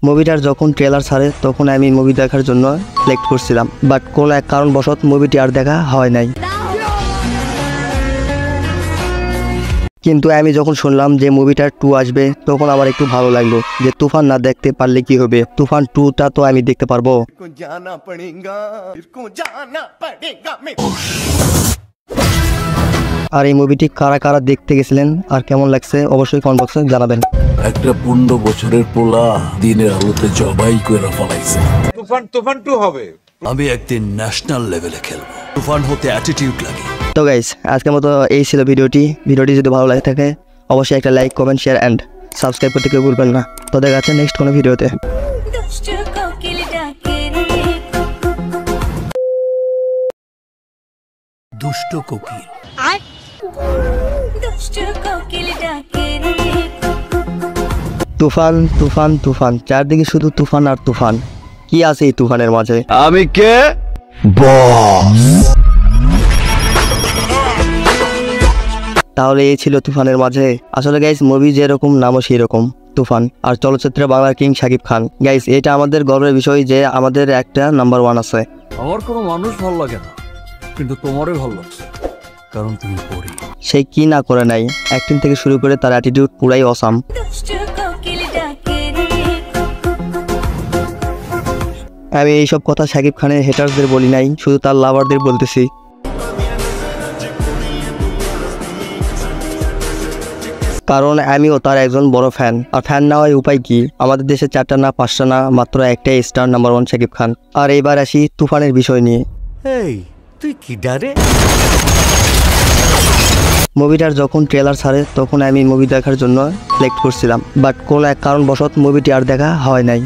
মুভিটার যখন ট্রেলার ছাড়ে তখন আমি মুভি দেখার জন্য সিলেক্ট করছিলাম, বাট কোনো এক কারণবশত মুভিটি আর দেখা হয় নাই। কিন্তু আমি যখন শুনলাম যে মুভিটার 2 আসবে তখন আমার একটু ভালো লাগলো, যে তুফান না দেখতে পারলে কি হবে, তুফান 2টা তো আমি দেখতে পারবো। আর এই মুভিটি কারা কারা দেখতে গেছিলেন আর কেমন লাগছে অবশ্যই কমেন্ট বক্সে জানাবেন। একটা 15 বছরের পোলা দিনের আলোতে জবাই করে ফেলাইছে। তুফান 2 হবে। আমি একদিন ন্যাশনাল লেভেলে খেলবো। তুফান হতে অ্যাটিটিউড লাগে। তো গাইস, আজকের মতো এই ছিল ভিডিওটি যদি ভালো লাগে থাকে অবশ্যই একটা like, comment, share and subscribe করতে কেউ ভুলবেন না। তো দেখা যাচ্ছে নেক্সট কোনো ভিডিওতে। দুষ্টু কোকিল ডাকে রে দুষ্ট কোকিল। দুষ্টু কোকিল ডাকে রে তুফান তুফান তুফান, চারদিকে শুধু তুফান আর তুফান। কি আছে এই তুফানের মাঝে? আমি কে? বস। তাহলে এই ছিল তুফানের মাঝে। আসলে গাইস, মুভি যেরকম নামও সেই রকম, তুফান। আর চলচ্চিত্রে বাংলার কিং শাকিব খান। গাইস, এটা আমাদের গর্বের বিষয় যে আমাদের একটা নাম্বার 1 আছে। আমার কোনো মানুষ ভালো লাগে না, কিন্তু তোমারই ভালো লাগছে, কারণ তুমি পরি। সে কি না করে নাই, অ্যাক্টিং থেকে শুরু করে তার অ্যাটিটিউড পুরাই অসাম। দুষ্টু কোকিল ডাকে রে আমি এইসব কথা শাকিব খানের হেটার্সদের বলি নাই, শুধু তার লাভারদের বলতেছি। কারণ আমিও তার একজন বড় ফ্যান, আর ফ্যান না হয় উপায় কি, আমাদের দেশে 4টা না 5টা না মাত্র একটাই স্টার নাম্বার 1 শাকিব খান। আর এবার আসি তুফানের বিষয় নিয়ে। এই তুই কি ডারে? মুভিটার যখন ট্রেলার ছাড়ে তখন আমি মুভি দেখার জন্য সিলেক্ট করছিলাম, বাট কোনো এক কারণবশত মুভিটি আর দেখা হয় নাই।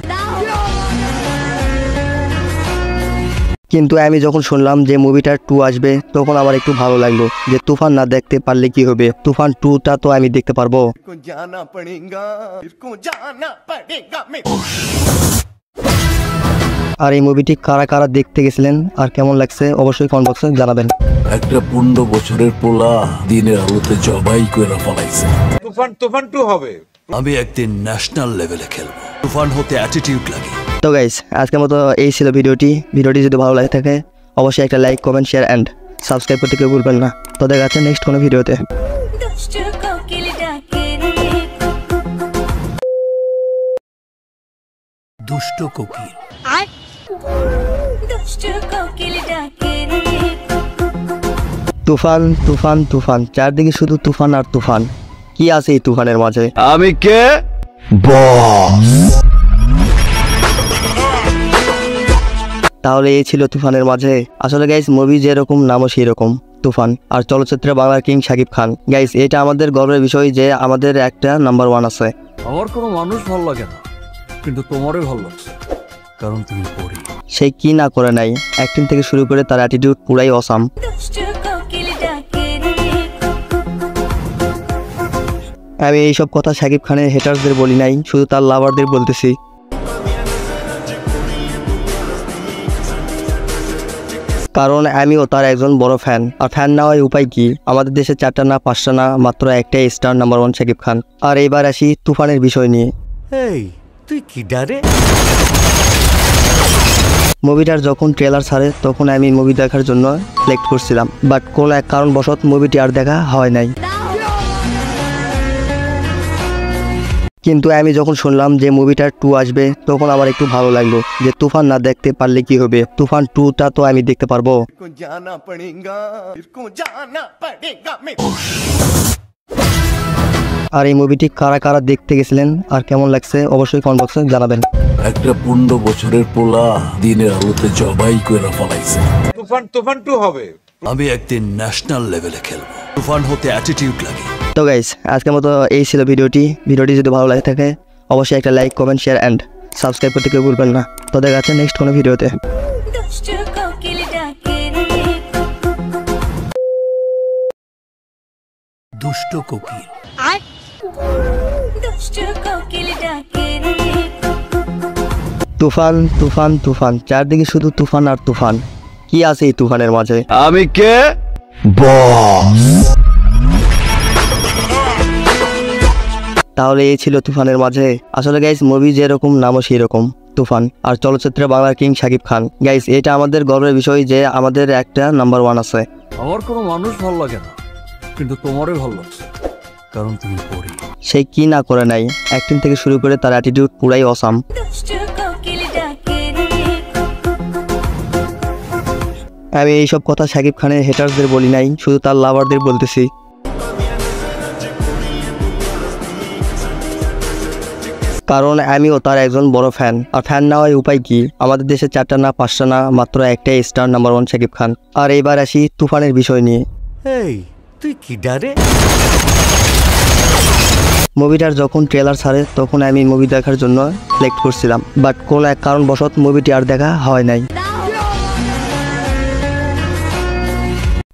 কিন্তু আমি যখন শুনলাম যে মুভিটার 2 আসবে তখন আমার একটু ভালো লাগলো, যে তুফান না দেখতে পারলে কি হবে, তুফান 2টা তো আমি দেখতে পারবো। আর এই মুভিটি কারা কারা দেখতে গেছিলেন আর কেমন লাগছে অবশ্যই কমেন্ট বক্সে জানাবেন। একটা 15 বছরের পোলা দিনের আলোতে জবাই করে ফেলাইছে। তুফান 2 হবে। আমি একদিন ন্যাশনাল লেভেলে খেলবো। তুফান হতে অ্যাটিটিউড লাগে। তো গাইস, আজকের মতো এই ছিল ভিডিওটি যদি ভালো লাগে থাকে অবশ্যই একটা like comment share and subscribe করতে কেউ ভুলবেন না। তো দেখা যাচ্ছে নেক্সট কোনো ভিডিওতে। দুষ্ট কোকিল ডাকে রে দুষ্ট কোকিল দুষ্ট কোকিল ডাকে রে তুফান তুফান তুফান, চারদিকে শুধু তুফান আর তুফান। কি আছে এই তুফানের মাঝে? আমি কে? বস। তাহলে এই ছিল তুফানের মাঝে। আসলে গাইস মুভি যেরকম নামও সেই রকম তুফান। আর চলচ্চিত্রে বাংলার কিং শাকিব খান। গাইস এটা আমাদের গর্বের বিষয় যে আমাদের একটা নাম্বার 1 আছে। আমার কোনো মানুষ ভালো লাগে না, কিন্তু তোমারই ভালো লাগছে, কারণ তুমি পরি। সে কি না করে নাই, অ্যাক্টিং থেকে শুরু করে তার অ্যাটিটিউড পুরাই অসাম। দুষ্ট কোকিল ডাকে রে আমি এইসব কথা শাকিব খানের হেটার্সদের বলি নাই, শুধু তার লাভারদের বলতেছি। কারণ আমিও তার একজন বড় ফ্যান। আর ফ্যান না হয় উপায় কি? আমাদের দেশে 4টা না 5টা না মাত্র একটাই স্টার নাম্বার 1 শাকিব খান। আর এইবার আসি তুফানের বিষয় নিয়ে। এই তুই কি ডারে? মুভিটার যখন ট্রেলার ছাড়ে তখন আমি মুভি দেখার জন্য সিলেক্ট করছিলাম, বাট কোনো এক কারণবশত মুভিটি আর দেখা হয় নাই। কিন্তু আমি যখন শুনলাম যে মুভিটার 2 আসবে তখন আমার একটু ভালো লাগলো যে তুফান না দেখতে পারলে কি হবে, তুফান 2টা তো আমি দেখতে পারবো। আর এই মুভিটি কারা কারা দেখতে গেছিলেন আর কেমন লাগছে অবশ্যই কমেন্ট বক্সে জানাবেন। একটা 15 বছরের পোলা দিনের আলোতে জবাই করে ফেলাইছে। তুফান 2 হবে। আমি একদিন ন্যাশনাল লেভেলে খেলবো। তুফান হতে অ্যাটিটিউড লাগে। তো গাইস আজকের মতো এই ছিল ভিডিওটি যদি ভালো লাগে থাকে অবশ্যই একটা like comment share and subscribe করতে কেউ ভুলবেন না। তো দেখা যাচ্ছে নেক্সট কোনো ভিডিওতে। দুষ্ট কোকিল ডাকে রে দুষ্ট কোকিল দুষ্ট কোকিল ডাকে রে তুফান তুফান তুফান, চারদিকে শুধু তুফান আর তুফান। কি আছে এই তুফানের মাঝে? আমি কে? বস। তাহলে এই ছিল তুফানের মাঝে। আসলে গাইস মুভি যেরকম নামও সেই রকম তুফান। আর চলচ্চিত্রে বাংলার কিং শাকিব খান। গাইস এটা আমাদের গর্বের বিষয় যে আমাদের একটা নাম্বার 1 আছে। আমার কোনো মানুষ ভালো লাগে না, কিন্তু তোমারই ভালো লাগছে, কারণ তুমি পরি। সে কি না করে নাই, অ্যাক্টিং থেকে শুরু করে তার অ্যাটিটিউড পুরাই অসাম। দুষ্ট কোকিল ডাকে রে আমি এইসব কথা শাকিব খানের হেটার্সদের বলি নাই, শুধু তার লাভারদের বলতেছি। কারণ আমিও তার একজন বড় ফ্যান। আর ফ্যান না হয় উপায় কি? আমাদের দেশে 4টা না 5টা না মাত্র একটাই স্টার নাম্বার 1 শাকিব খান। আর এইবার আসি তুফানের বিষয় নিয়ে। এই তুই কি ডারে? মুভিটার যখন ট্রেলার ছাড়ে তখন আমি মুভি দেখার জন্য সিলেক্ট করছিলাম, বাট কোনো এক কারণবশত মুভিটি আর দেখা হয় নাই।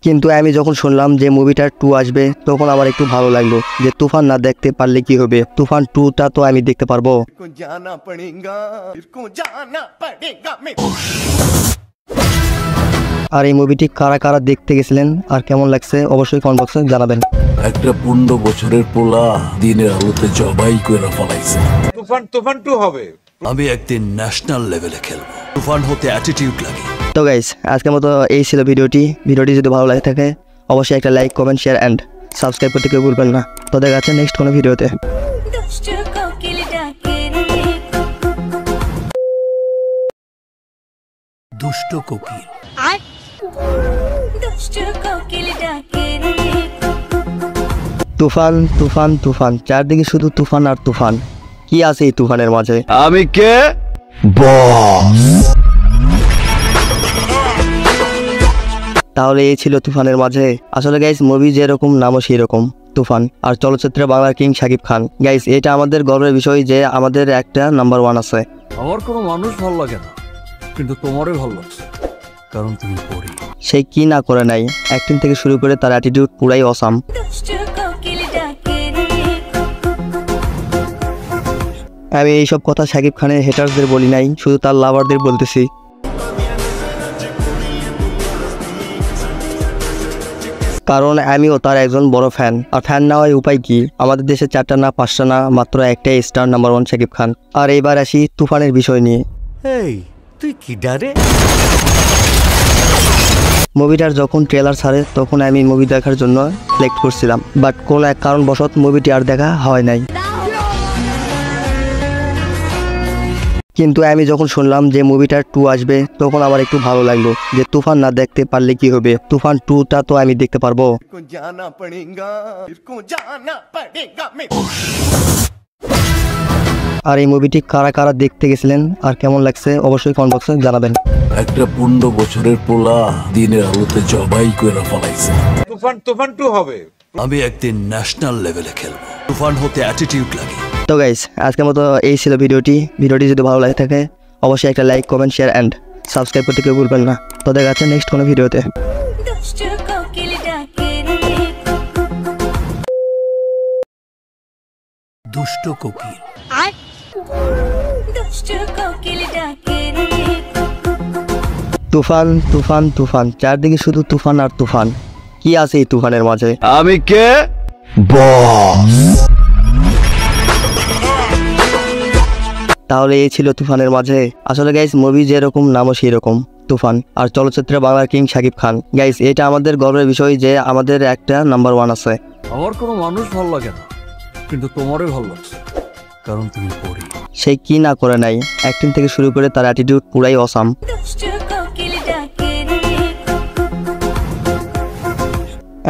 কিন্তু আমি যখন শুনলাম যে মুভিটার 2 আসবে তখন আমার একটু ভালো লাগলো যে তুফান না দেখতে পারলে কি হবে, তুফান 2টা তো আমি দেখতে পারবো। আর এই মুভিটি কারা কারা দেখতে গেছিলেন আর কেমন লাগছে অবশ্যই কমেন্ট বক্সে জানাবেন। একটা 15 বছরের পোলা দিনের আলোতে জবাই করে ফেলাইছে। তুফান 2 হবে। আমি একদিন ন্যাশনাল লেভেলে খেলবো। তুফান হতে অ্যাটিটিউড লাগে। তো গাইস আজকের মতো এই ছিল ভিডিওটি যদি ভালো লাগে থাকে অবশ্যই একটা like comment share and subscribe করতে কেউ ভুলবেন না। তো দেখা যাচ্ছে নেক্সট কোনো ভিডিওতে। দুষ্ট কোকিল ডাকে রে দুষ্ট কোকিল দুষ্ট কোকিল ডাকে রে তুফান তুফান তুফান, চারদিকে শুধু তুফান আর তুফান। কি আছে এই তুফানের মাঝে? আমি কে? বস। তাহলে এই ছিল তুফানের মাঝে। আসলে গাইস মুভি যেরকম নামও সেই রকম তুফান। আর চলচ্চিত্রে বাংলার কিং শাকিব খান। গাইস এটা আমাদের গর্বের বিষয় যে আমাদের একটা নাম্বার 1 আছে। আমার কোনো মানুষ ভালো লাগে না, কিন্তু তোমারই ভালো লাগছে, কারণ তুমি পরি। সে কি না করে নাই, অ্যাক্টিং থেকে শুরু করে তার অ্যাটিটিউড পুরাই অসাম। দুষ্ট কোকিল ডাকে রে আমি এইসব কথা শাকিব খানের হেটার্সদের বলি নাই, শুধু তার লাভারদের বলতেছি। কারণ আমিও তার একজন বড় ফ্যান। আর ফ্যান না হয় উপায় কি? আমাদের দেশে 4টা না 5টা না মাত্র একটাই স্টার নাম্বার 1 শাকিব খান। আর এইবার আসি তুফানের বিষয় নিয়ে। এই তুই কি ডারে? মুভিটার যখন ট্রেলার ছাড়ে তখন আমি মুভি দেখার জন্য সিলেক্ট করছিলাম, বাট কোনো এক কারণবশত মুভিটি আর দেখা হয় নাই। কিন্তু আমি যখন শুনলাম যে মুভিটার 2 আসবে তখন আমার একটু ভালো লাগলো যে তুফান না দেখতে পারলে কি হবে, তুফান 2টা তো আমি দেখতে পারবো। আর এই মুভিটি কারা কারা দেখতে গেছিলেন আর কেমন লাগছে অবশ্যই কমেন্ট বক্সে জানাবেন। একটা 15 বছরের পোলা দিনের আলোতে জবাই করে ফেলাইছে। তুফান 2 হবে। আমি একদিন ন্যাশনাল লেভেলে খেলবো। তুফান হতে অ্যাটিটিউড লাগে। তো গাইস, আজকের মতো এই ছিল ভিডিওটি যদি ভালো লাগে থাকে অবশ্যই একটা like, comment, share and subscribe করতে কেউ ভুলবেন না। তো দেখা যাচ্ছে নেক্সট কোনো ভিডিওতে। দুষ্টু কোকিল ডাকে রে দুষ্ট কোকিল। দুষ্টু কোকিল ডাকে রে তুফান তুফান তুফান, চারদিকে শুধু তুফান আর তুফান। কি আছে এই তুফানের মাঝে? আমি কে? বস। তাহলে এই ছিল তুফানের মাঝে। আসলে গাইস, মুভি যেরকম নামও সেই রকম, তুফান। আর চলচ্চিত্রে বাংলার কিং শাকিব খান। গাইস, এটা আমাদের গর্বের বিষয় যে আমাদের একটা নাম্বার 1 আছে। আমার কোনো মানুষ ভালো লাগে না, কিন্তু তোমারই ভালো লাগছে, কারণ তুমি পরি। সে কি না করে নাই, অ্যাক্টিং থেকে শুরু করে তার অ্যাটিটিউড পুরাই অসাম। দুষ্টু কোকিল ডাকে রে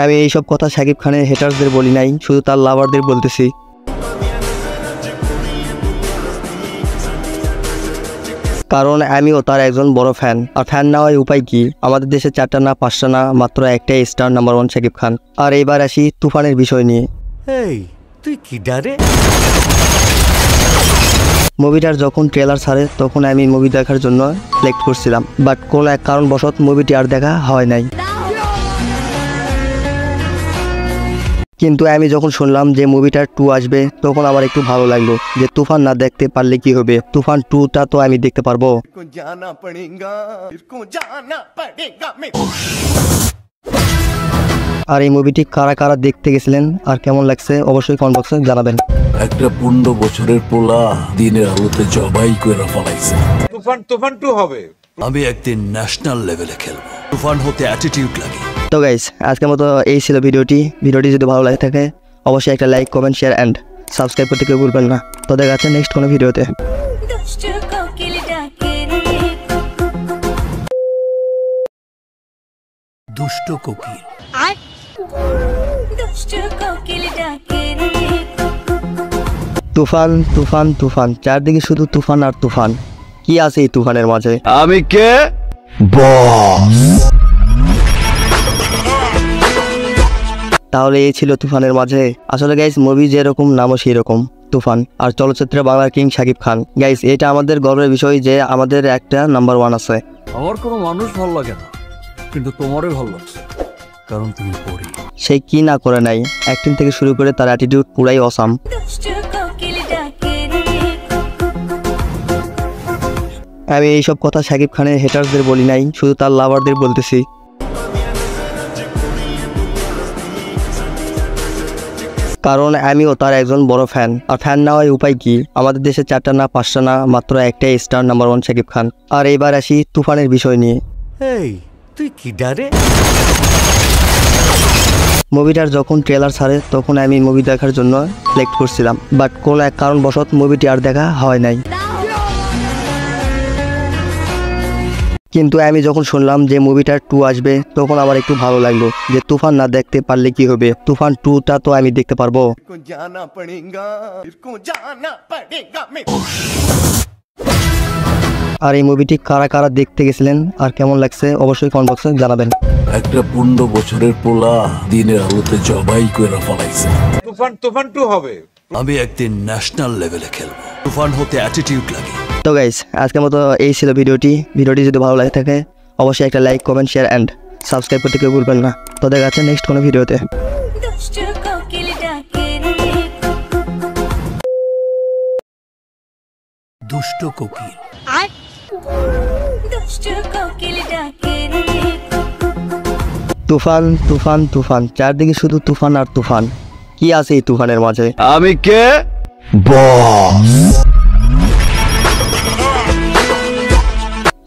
আমি এইসব কথা শাকিব খানের হেটার্সদের বলি নাই, শুধু তার লাভারদের বলতেছি। কারণ আমিও তার একজন বড় ফ্যান। আর ফ্যান না হয় উপায় কি? আমাদের দেশে 4টা না 5টা না, মাত্র একটাই স্টার নাম্বার 1 শাকিব খান। আর এইবার আসি তুফানের বিষয় নিয়ে। এই তুই কি ডারে? মুভিটার যখন ট্রেলার ছাড়ে তখন আমি মুভি দেখার জন্য সিলেক্ট করছিলাম, বাট কোনো এক কারণবশত মুভিটি আর দেখা হয় নাই। কিন্তু আমি যখন শুনলাম যে মুভিটার 2 আসবে তখন আমার একটু ভালো লাগলো যে তুফান না দেখতে পারলে কি হবে, তুফান 2টা তো আমি দেখতে পারবো। আর এই মুভিটি কারা কারা দেখতে গেছিলেন আর কেমন লাগছে অবশ্যই কমেন্ট বক্সে জানাবেন। একটা 15 বছরের পোলা দিনের আলোতে জবাই করে ফেলাইছে। তুফান 2 হবে। আমি একদিন ন্যাশনাল লেভেলে খেলবো। তুফান হতে অ্যাটিটিউড লাগে। তো গাইস, আজকের মতো এই ছিল ভিডিওটি যদি ভালো লাগে থাকে অবশ্যই একটা like, comment, share and subscribe করতে কেউ ভুলবেন না। তো দেখা যাচ্ছে নেক্সট কোনো ভিডিওতে। দুষ্টু কোকিল ডাকে রে দুষ্ট কোকিল। দুষ্টু কোকিল ডাকে রে তুফান তুফান তুফান, চারদিকে শুধু তুফান আর তুফান। কি আছে এই তুফানের মাঝে? আমি কে? বস। তাহলে এই ছিল তুফানের মাঝে। আসলে গাইস, মুভি যেরকম নামও সেই রকম, তুফান। আর চলচ্চিত্রে বাংলার কিং শাকিব খান। গাইস, এটা আমাদের গর্বের বিষয় যে আমাদের একটা নাম্বার 1 আছে। আমার কোনো মানুষ ভালো লাগে না, কিন্তু তোমারই ভালো লাগছে, কারণ তুমি পরি। সে কি না করে নাই, অ্যাক্টিং থেকে শুরু করে তার অ্যাটিটিউড পুরাই অসাম। দুষ্টু কোকিল ডাকে রে আমি এইসব কথা শাকিব খানের হেটার্সদের বলি নাই, শুধু তার লাভারদের বলতেছি। কারণ আমিও তার একজন বড় ফ্যান। আর ফ্যান না হয় উপায় কি? আমাদের দেশে 4টা না 5টা না, মাত্র একটাই স্টার নাম্বার 1 শাকিব খান। আর এইবার আসি তুফানের বিষয় নিয়ে। এই তুই কি ডারে? মুভিটার যখন ট্রেলার ছাড়ে তখন আমি মুভি দেখার জন্য সিলেক্ট করছিলাম, বাট কোনো এক কারণবশত মুভিটি আর দেখা হয় নাই। কিন্তু আমি যখন শুনলাম যে মুভিটার 2 আসবে তখন আমার একটু ভালো লাগলো যে তুফান না দেখতে পারলে কি হবে, তুফান 2টা তো আমি দেখতে পারবো। আর এই মুভিটি কারা কারা দেখতে গেছিলেন আর কেমন লাগছে অবশ্যই কমেন্ট বক্সে জানাবেন। একটা 15 বছরের পোলা দিনের আলোতে জবাই করে ফেলাইছে। তুফান 2 হবে। আমি একদিন ন্যাশনাল লেভেলে খেলবো। তুফান হতে অ্যাটিটিউড লাগে। তো গাইস, আজকের মতো এই ছিল ভিডিওটি যদি ভালো লাগে থাকে অবশ্যই একটা like, comment, share and subscribe করতে কেউ ভুলবেন না। তো দেখা যাচ্ছে নেক্সট কোনো ভিডিওতে। দুষ্টু কোকিল ডাকে রে দুষ্ট কোকিল। দুষ্টু কোকিল ডাকে রে তুফান তুফান তুফান, চারদিকে শুধু তুফান আর তুফান। কি আছে এই তুফানের মাঝে? আমি কে? বস।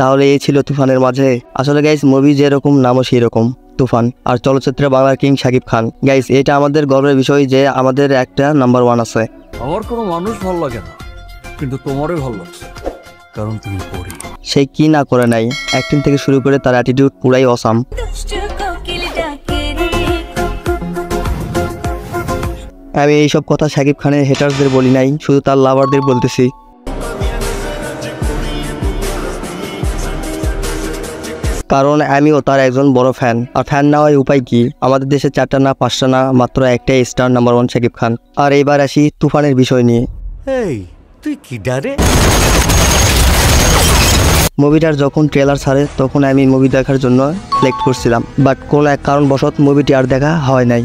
তাহলে এই ছিল তুফানের মাঝে। আসলে গাইস মুভি যেরকম নামও সেই রকম, তুফান। আর চলচ্চিত্রে বাংলার কিং শাকিব খান। গাইস এটা আমাদের গর্বের বিষয় যে আমাদের একটা নাম্বার 1 আছে। আমার কোনো মানুষ ভালো লাগে না, কিন্তু তোমারই ভালো লাগছে, কারণ তুমি পরি। সে কি না করে নাই, অ্যাক্টিং থেকে শুরু করে তার অ্যাটিটিউড পুরাই অসাম। দুষ্টু কোকিল ডাকে রে আমি এইসব কথা শাকিব খানের হেটার্সদের বলি নাই, শুধু তার লাভারদের বলতেছি। কারণ আমিও তার একজন বড় ফ্যান। আর ফ্যান না হয় উপায় কি, আমাদের দেশে 4টা না 5টা না মাত্র একটাই স্টার নাম্বার 1 শাকিব খান। আর এইবার আসি তুফানের বিষয় নিয়ে। এই তুই কি ডারে? মুভিটার যখন ট্রেলার ছাড়ে তখন আমি মুভি দেখার জন্য সিলেক্ট করছিলাম, বাট কোন এক কারণবশত মুভিটি আর দেখা হয় নাই।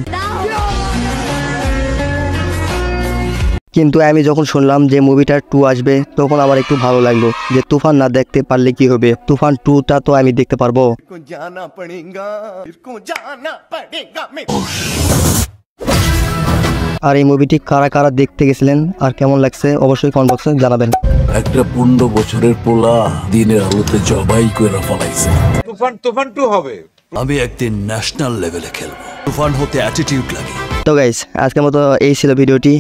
কিন্তু আমি যখন শুনলাম যে মুভিটার 2 আসবে তখন আমার একটু ভালো লাগলো যে তুফান না দেখতে পারলে কি হবে, তুফান 2টা তো আমি দেখতে পারবো। আর এই মুভিটি কারা কারা দেখতে গেছিলেন আর কেমন লাগছে অবশ্যই কমেন্ট বক্সে জানাবেন। একটা 15 বছরের পোলা দিনের আলোতে জবাই করে ফেলাইছে। তুফান 2 হবে। আমি একদিন ন্যাশনাল লেভেলে খেলবো। তুফান হতে অ্যাটিটিউড লাগে। তো গাইস আজকের মতো এই ছিল ভিডিওটি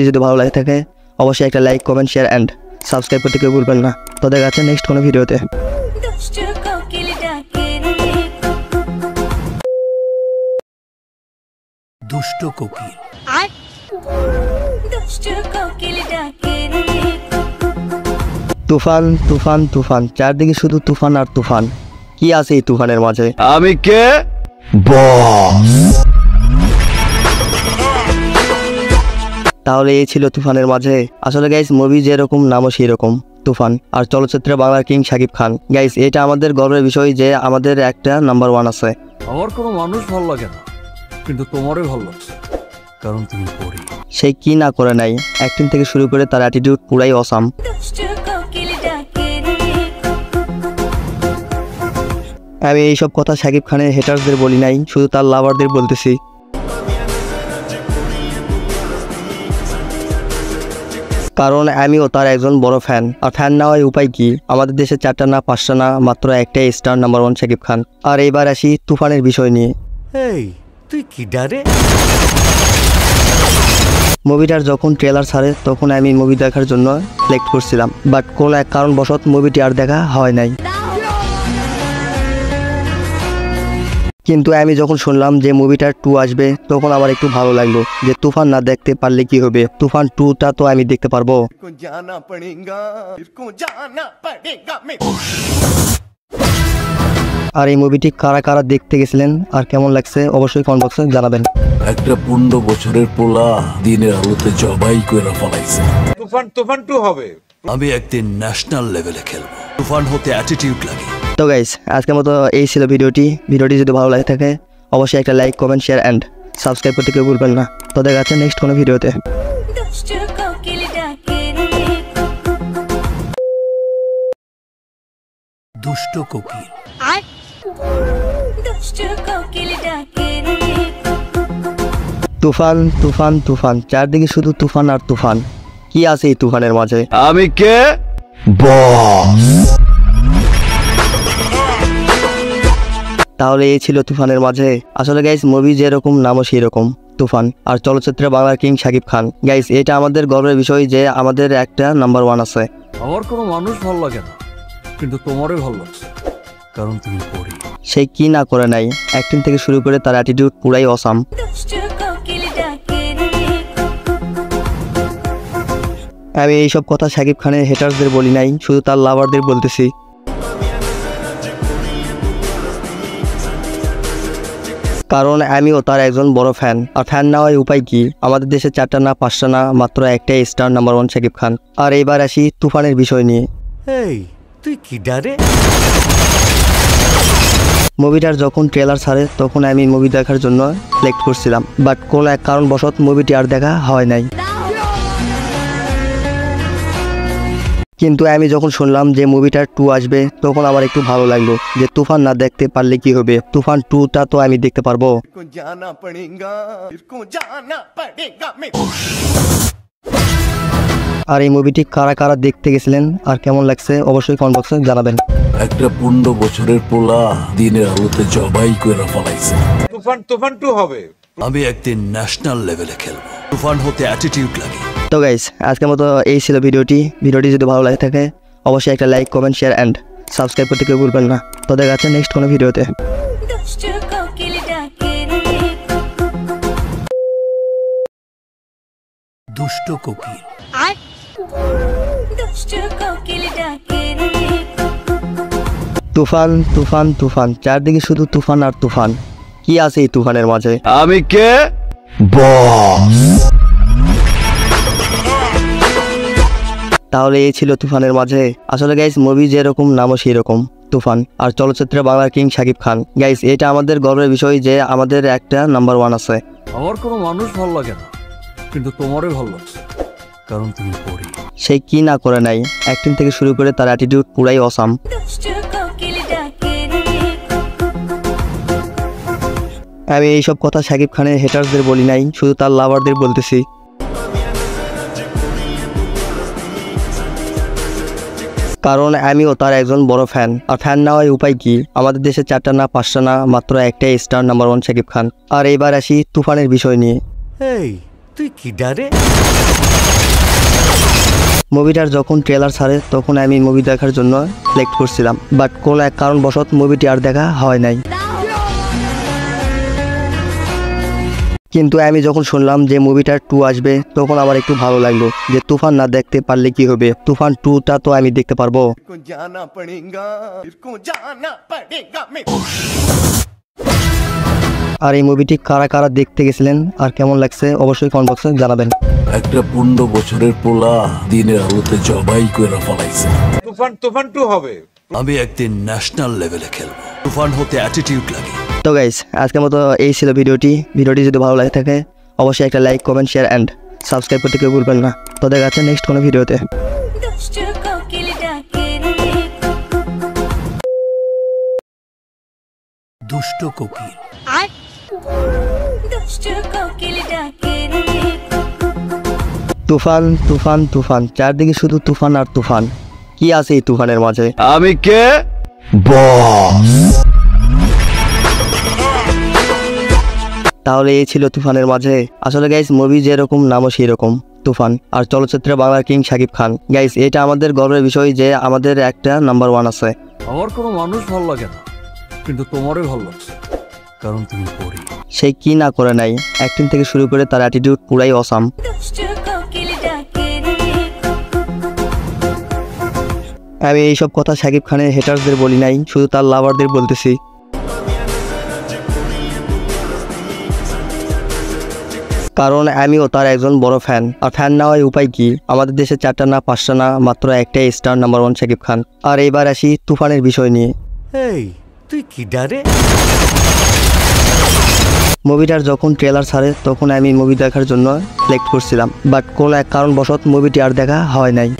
যদি ভালো লাগে থাকে অবশ্যই একটা like, comment, share and subscribe করতে কেউ ভুলবেন না। তো দেখা যাচ্ছে নেক্সট কোনো ভিডিওতে। দুষ্টু কোকিল ডাকে রে দুষ্ট কোকিল। দুষ্টু কোকিল ডাকে রে তুফান তুফান তুফান, চারদিকে শুধু তুফান আর তুফান। কি আছে এই তুফানের মাঝে? আমি কে? বস। তাহলে এই ছিল তুফানের মাঝে। আসলে গাইস মুভি যেরকম নামও সেই রকম, তুফান। আর চলচ্চিত্রে বাংলার কিং শাকিব খান। গাইস এটা আমাদের গর্বের বিষয় যে আমাদের একটা নাম্বার 1 আছে। আমার কোনো মানুষ ভালো লাগে না, কিন্তু তোমারই ভালো লাগছে, কারণ তুমি পরি। সে কি না করে নাই, অ্যাক্টিং থেকে শুরু করে তার অ্যাটিটিউড পুরাই অসাম। দুষ্টু কোকিল ডাকে রে আমি এইসব কথা শাকিব খানের হেটার্সদের বলি নাই, শুধু তার লাভারদের বলতেছি। কারণ আমিও তার একজন বড় ফ্যান। আর ফ্যান না হয় উপায় কি, আমাদের দেশে 4টা না 5টা না মাত্র একটাই স্টার নাম্বার 1 শাকিব খান। আর এইবার আসি তুফানের বিষয় নিয়ে। এই তুই কি ডারে? মুভিটার যখন ট্রেলার ছাড়ে তখন আমি মুভি দেখার জন্য সিলেক্ট করছিলাম, বাট কোন এক কারণবশত মুভিটি আর দেখা হয় নাই। কিন্তু আমি যখন শুনলাম যে মুভিটার 2 আসবে তখন আমার একটু ভালো লাগলো যে তুফান না দেখতে পারলে কি হবে, তুফান 2টা তো আমি দেখতে পারবো। আর এই মুভিটি কারা কারা দেখতে গেছিলেন আর কেমন লাগছে অবশ্যই কমেন্ট বক্সে জানাবেন। একটা 15 বছরের পোলা দিনের আলোতে জবাই করে ফেলাইছে। তুফান 2 হবে। আমি একদিন ন্যাশনাল লেভেলে খেলবো। তুফান হতে অ্যাটিটিউড লাগে। তো গাইস আজকের মতো এই ছিল ভিডিওটি যদি ভালো লাগে থাকে অবশ্যই একটা like, comment, share and subscribe করতে কেউ ভুলবেন না। তো দেখা যাচ্ছে নেক্সট কোনো ভিডিওতে। দুষ্টু কোকিল ডাকে রে দুষ্ট কোকিল। দুষ্টু কোকিল ডাকে রে তুফান তুফান তুফান, চারদিকে শুধু তুফান আর তুফান। কি আছে এই তুফানের মাঝে? আমি কে? বস। তাহলে এই ছিল তুফানের মাঝে। আসলে গাইস মুভি যেরকম নামও সেই রকম, তুফান। আর চলচ্চিত্রে বাংলার কিং শাকিব খান। গাইস এটা আমাদের গর্বের বিষয় যে আমাদের একটা নাম্বার 1 আছে। আমার কোনো মানুষ ভালো লাগে না, কিন্তু তোমারই ভালো লাগছে, কারণ তুমি পরি। সে কি না করে নাই, অ্যাক্টিং থেকে শুরু করে তার অ্যাটিটিউড পুরাই অসাম। দুষ্টু কোকিল ডাকে রে আমি এইসব কথা শাকিব খানের হেটার্সদের বলি নাই, শুধু তার লাভারদের বলতেছি। কারণ আমিও তার একজন বড় ফ্যান। আর ফ্যান না হয় উপায় কি, আমাদের দেশে 4টা না 5টা না মাত্র একটাই স্টার নাম্বার 1 শাকিব খান। আর এইবার আসি তুফানের বিষয় নিয়ে। এই তুই কি ডারে? মুভিটার যখন ট্রেলার ছাড়ে তখন আমি মুভি দেখার জন্য সিলেক্ট করছিলাম, বাট কোন এক কারণবশত মুভিটি আর দেখা হয় নাই। কিন্তু আমি যখন শুনলাম যে মুভিটার 2 আসবে তখন আমার একটু ভালো লাগলো যে তুফান না দেখতে পারলে কি হবে, তুফান 2টা তো আমি দেখতে পারবো। আর এই মুভিটি কারা কারা দেখতে গেছিলেন আর কেমন লাগছে অবশ্যই কমেন্ট বক্সে জানাবেন। একটা 15 বছরের পোলা দিনের আলোতে জবাই করে ফেলাইছে। তুফান তুফান 2 হবে। আমি একদিন ন্যাশনাল লেভেলে খেলবো। তুফান হতে অ্যাটিটিউড লাগে। তো গাইস আজকের মতো এই ছিল ভিডিওটি যদি ভালো লাগে থাকে অবশ্যই একটা like comment share and subscribe করতে কেউ ভুলবেন না। তো দেখা যাচ্ছে নেক্সট কোনো ভিডিওতে। দুষ্টু কোকিল ডাকে রে দুষ্ট কোকিল। দুষ্টু কোকিল ডাকে রে তুফান তুফান তুফান, চারদিকে শুধু তুফান আর তুফান। কি আছে এই তুফানের মাঝে? আমি কে? বস। তাহলে এই ছিল তুফানের মাঝে। আসলে গাইস মুভি যেরকম নামও সেই রকম তুফান। আর চলচ্চিত্রে বাংলার কিং শাকিব খান। গাইস এটা আমাদের গর্বের বিষয় যে আমাদের একটা নাম্বার 1 আছে। আমার কোনো মানুষ ভালো লাগে না, কিন্তু তোমারই ভালো লাগছে কারণ তুমি পরি। সে কি না করে নাই, অ্যাক্টিং থেকে শুরু করে তার অ্যাটিটিউড পুরাই অসাম। দুষ্টু কোকিল ডাকে রে আমি এইসব কথা শাকিব খানের হেটার্সদের বলি নাই, শুধু তার লাভারদের বলতেছি। কারণ আমিও তার একজন বড় ফ্যান। আর ফ্যান না হয় উপায় কি, আমাদের দেশে 4টা না 5টা না মাত্র একটাই স্টার নাম্বার 1 শাকিব খান। আর এইবার আসি তুফানের বিষয় নিয়ে। এই তুই কি ডারে? মুভিটার যখন ট্রেলার ছাড়ে তখন আমি মুভি দেখার জন্য সিলেক্ট করছিলাম, বাট কোনো এক কারণবশত মুভিটি আর দেখা হয় নাই। কিন্তু আমি যখন শুনলাম যে মুভিটার 2 আসবে তখন আমার একটু ভালো লাগলো যে তুফান না দেখতে পারলে কি হবে, তুফান 2টা তো আমি দেখতে পারবো। আর এই মুভিটি কারা কারা দেখতে গেছিলেন আর কেমন লাগছে অবশ্যই কমেন্ট বক্সে জানাবেন। একটা 15 বছরের পোলা দিনের আলোতে জবাই করে ফেলাইছে। তুফান তুফান 2 হবে। আমি একদিন ন্যাশনাল লেভেলে খেলবো। তুফান হতে অ্যাটিটিউড লাগে। তো গাইস আজকের মতো এই ছিল ভিডিওটি যদি ভালো লাগে থাকে অবশ্যই একটা like comment share and subscribe করতে কেউ ভুলবেন না। তো দেখা যাচ্ছে নেক্সট কোনো ভিডিওতে। দুষ্টু কোকিল ডাকে রে দুষ্ট কোকিল। দুষ্টু কোকিল ডাকে রে তুফান তুফান তুফান, চারদিকে শুধু তুফান আর তুফান। কি আছে এই তুফানের মাঝে? আমি কে? বস। তাহলে এই ছিল তুফানের মাঝে। আসলে গাইস মুভি যেরকম নামও সেই রকম তুফান। আর চলচ্চিত্রে বাংলার কিং শাকিব খান। গাইস এটা আমাদের গর্বের বিষয় যে আমাদের একটা নাম্বার 1 আছে। আমার কোনো মানুষ ভালো লাগে না, কিন্তু তোমারই ভালো লাগছে কারণ তুমি পরি। সে কি না করে নাই, অ্যাক্টিং থেকে শুরু করে তার অ্যাটিটিউড পুরাই অসাম। দুষ্টু কোকিল ডাকে রে আমি এইসব কথা শাকিব খানের হেটার্সদের বলি নাই, শুধু তার লাভারদের বলতেছি। কারণ আমিও তার একজন বড় ফ্যান। আর ফ্যান না হয় উপায় কি, আমাদের দেশে 4টা না 5টা না মাত্র একটাই স্টার নাম্বার 1 শাকিব খান। আর এইবার আসি তুফানের বিষয় নিয়ে। এই তুই কি ডারে? মুভিটার যখন ট্রেলার ছাড়ে তখন আমি মুভি দেখার জন্য সিলেক্ট করছিলাম, বাট কোনো এক কারণবশত মুভিটি আর দেখা হয় নাই।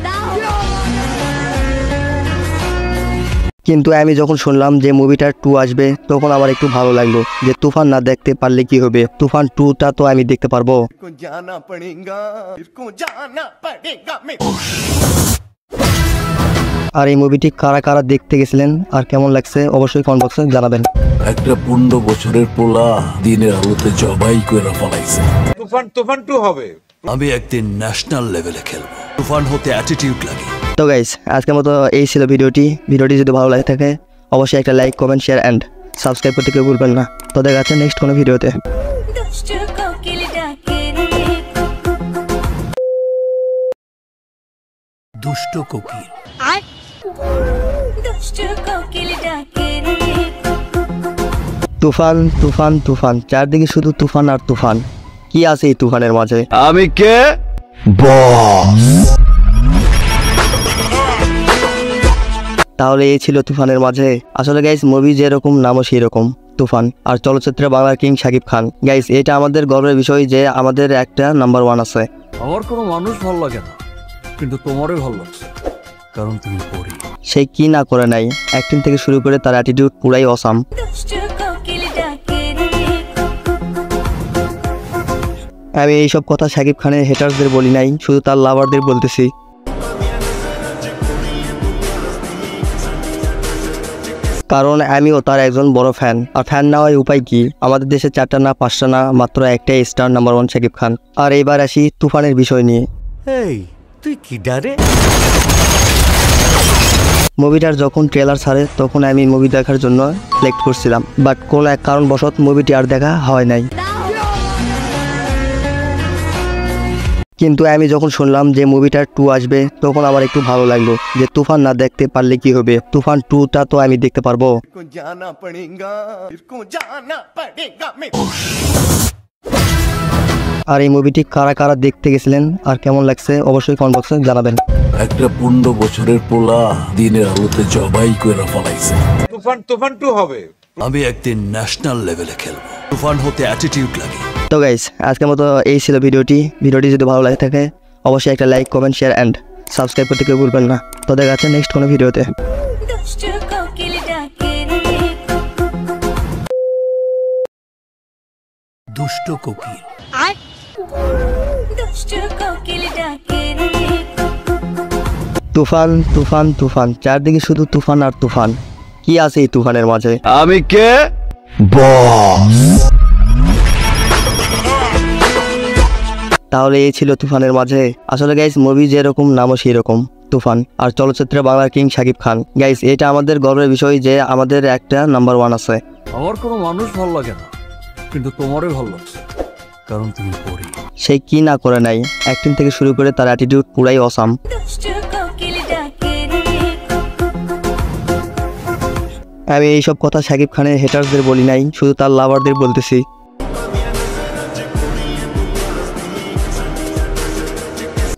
কিন্তু আমি যখন শুনলাম যে মুভিটার 2 আসবে তখন আমার একটু ভালো লাগলো যে তুফান না দেখতে পারলে কি হবে, তুফান 2টা তো আমি দেখতে পারবো। আর এই মুভিটি কারা কারা দেখতে গেছিলেন আর কেমন লাগছে অবশ্যই কমেন্ট বক্সে জানাবেন। একটা 15 বছরের পোলা দিনের আলোতে জবাই করে ফেলাইছে। তুফান তুফান 2 হবে। আমি একদিন ন্যাশনাল লেভেলে খেলবো। তুফান হতে অ্যাটিটিউড লাগে। তো গাইস আজকের মতো এই ছিল ভিডিওটি যদি ভালো লাগে থাকে অবশ্যই একটা like comment share and subscribe করতে কেউ ভুলবেন না। তো দেখা যাচ্ছে নেক্সট কোনো ভিডিওতে। দুষ্টু কোকিল ডাকে রে দুষ্ট কোকিল। দুষ্টু কোকিল ডাকে রে তুফান তুফান তুফান, চারদিকে শুধু তুফান আর তুফান। কি আছে এই তুফানের মাঝে? আমি কে? বস। তাহলে এই ছিল তুফানের মাঝে। আসলে গাইস মুভি যেরকম নামও সেই রকম তুফান। আর চলচ্চিত্রে বাংলার কিং শাকিব খান। গাইস এটা আমাদের গর্বের বিষয় যে আমাদের একটা নাম্বার 1 আছে। আমার কোনো মানুষ ভালো লাগে না, কিন্তু তোমারই ভালো লাগছে কারণ তুমি পরি। সে কি না করে নাই, অ্যাক্টিং থেকে শুরু করে তার অ্যাটিটিউড পুরাই অসাম। দুষ্টু কোকিল ডাকে রে আমি এইসব কথা শাকিব খানের হেটার্সদের বলি নাই, শুধু তার লাভারদের বলতেছি। কারণ আমিও তার একজন বড় ফ্যান, আর ফ্যান না হয় উপায় কি? আমাদের দেশে 4টা না 5টা না মাত্র একটাই স্টার নাম্বার 1 শাকিব খান। আর এবার আসি তুফানের বিষয় নিয়ে। এই তুই কি ডারে? মুভিটার যখন ট্রেলার ছাড়ে তখন আমি মুভি দেখার জন্য সিলেক্ট করছিলাম, বাট কোনো এক কারণবশত মুভিটি আর দেখা হয় নাই। কিন্তু আমি যখন শুনলাম যে মুভিটার 2 আসবে তখন আমার একটু ভালো লাগলো, যে তুফান না দেখতে পারলে কি হবে, তুফান 2টা তো আমি দেখতে পারবো। আর এই মুভিটি কারা কারা দেখতে গেছিলেন আর কেমন লাগছে অবশ্যই কমেন্ট বক্সে জানাবেন। একটা 15 বছরের পোলা দিনের আলোতে জবাই করে ফলাইছে। তুফান 2 হবে। আমি একদিন ন্যাশনাল লেভেলে খেলবো। তুফান হতে অ্যাটিটিউড লাগে। তো গাইস, আজকের মতো এই ছিল ভিডিওটি যদি ভালো লাগে থাকে অবশ্যই একটা like, comment, share and subscribe করতে কেউ ভুলবেন না। তো দেখা যাচ্ছে নেক্সট কোনো ভিডিওতে। দুষ্টু কোকিল ডাকে রে দুষ্ট কোকিল। দুষ্টু কোকিল ডাকে রে তুফান তুফান তুফান, চারদিকে শুধু তুফান আর তুফান। কি আছে এই তুফানের মাঝে? আমি কে? বস। তাহলে এই ছিল তুফানের মাঝে। আসলে গাইস, মুভি যেরকম নামও সেই রকম, তুফান। আর চলচ্চিত্রে বাংলার কিং শাকিব খান। গাইস, এটা আমাদের গর্বের বিষয় যে আমাদের একটা নাম্বার 1 আছে। আমার কোনো মানুষ ভালো লাগে না, কিন্তু তোমারই ভালো লাগছে, কারণ তুমি পরি। সে কি না করে নাই, অ্যাক্টিং থেকে শুরু করে তার অ্যাটিটিউড পুরাই অসাম। দুষ্টু কোকিল ডাকে রে আমি এইসব কথা শাকিব খানের হেটার্সদের বলি নাই, শুধু তার লাভারদের বলতেছি।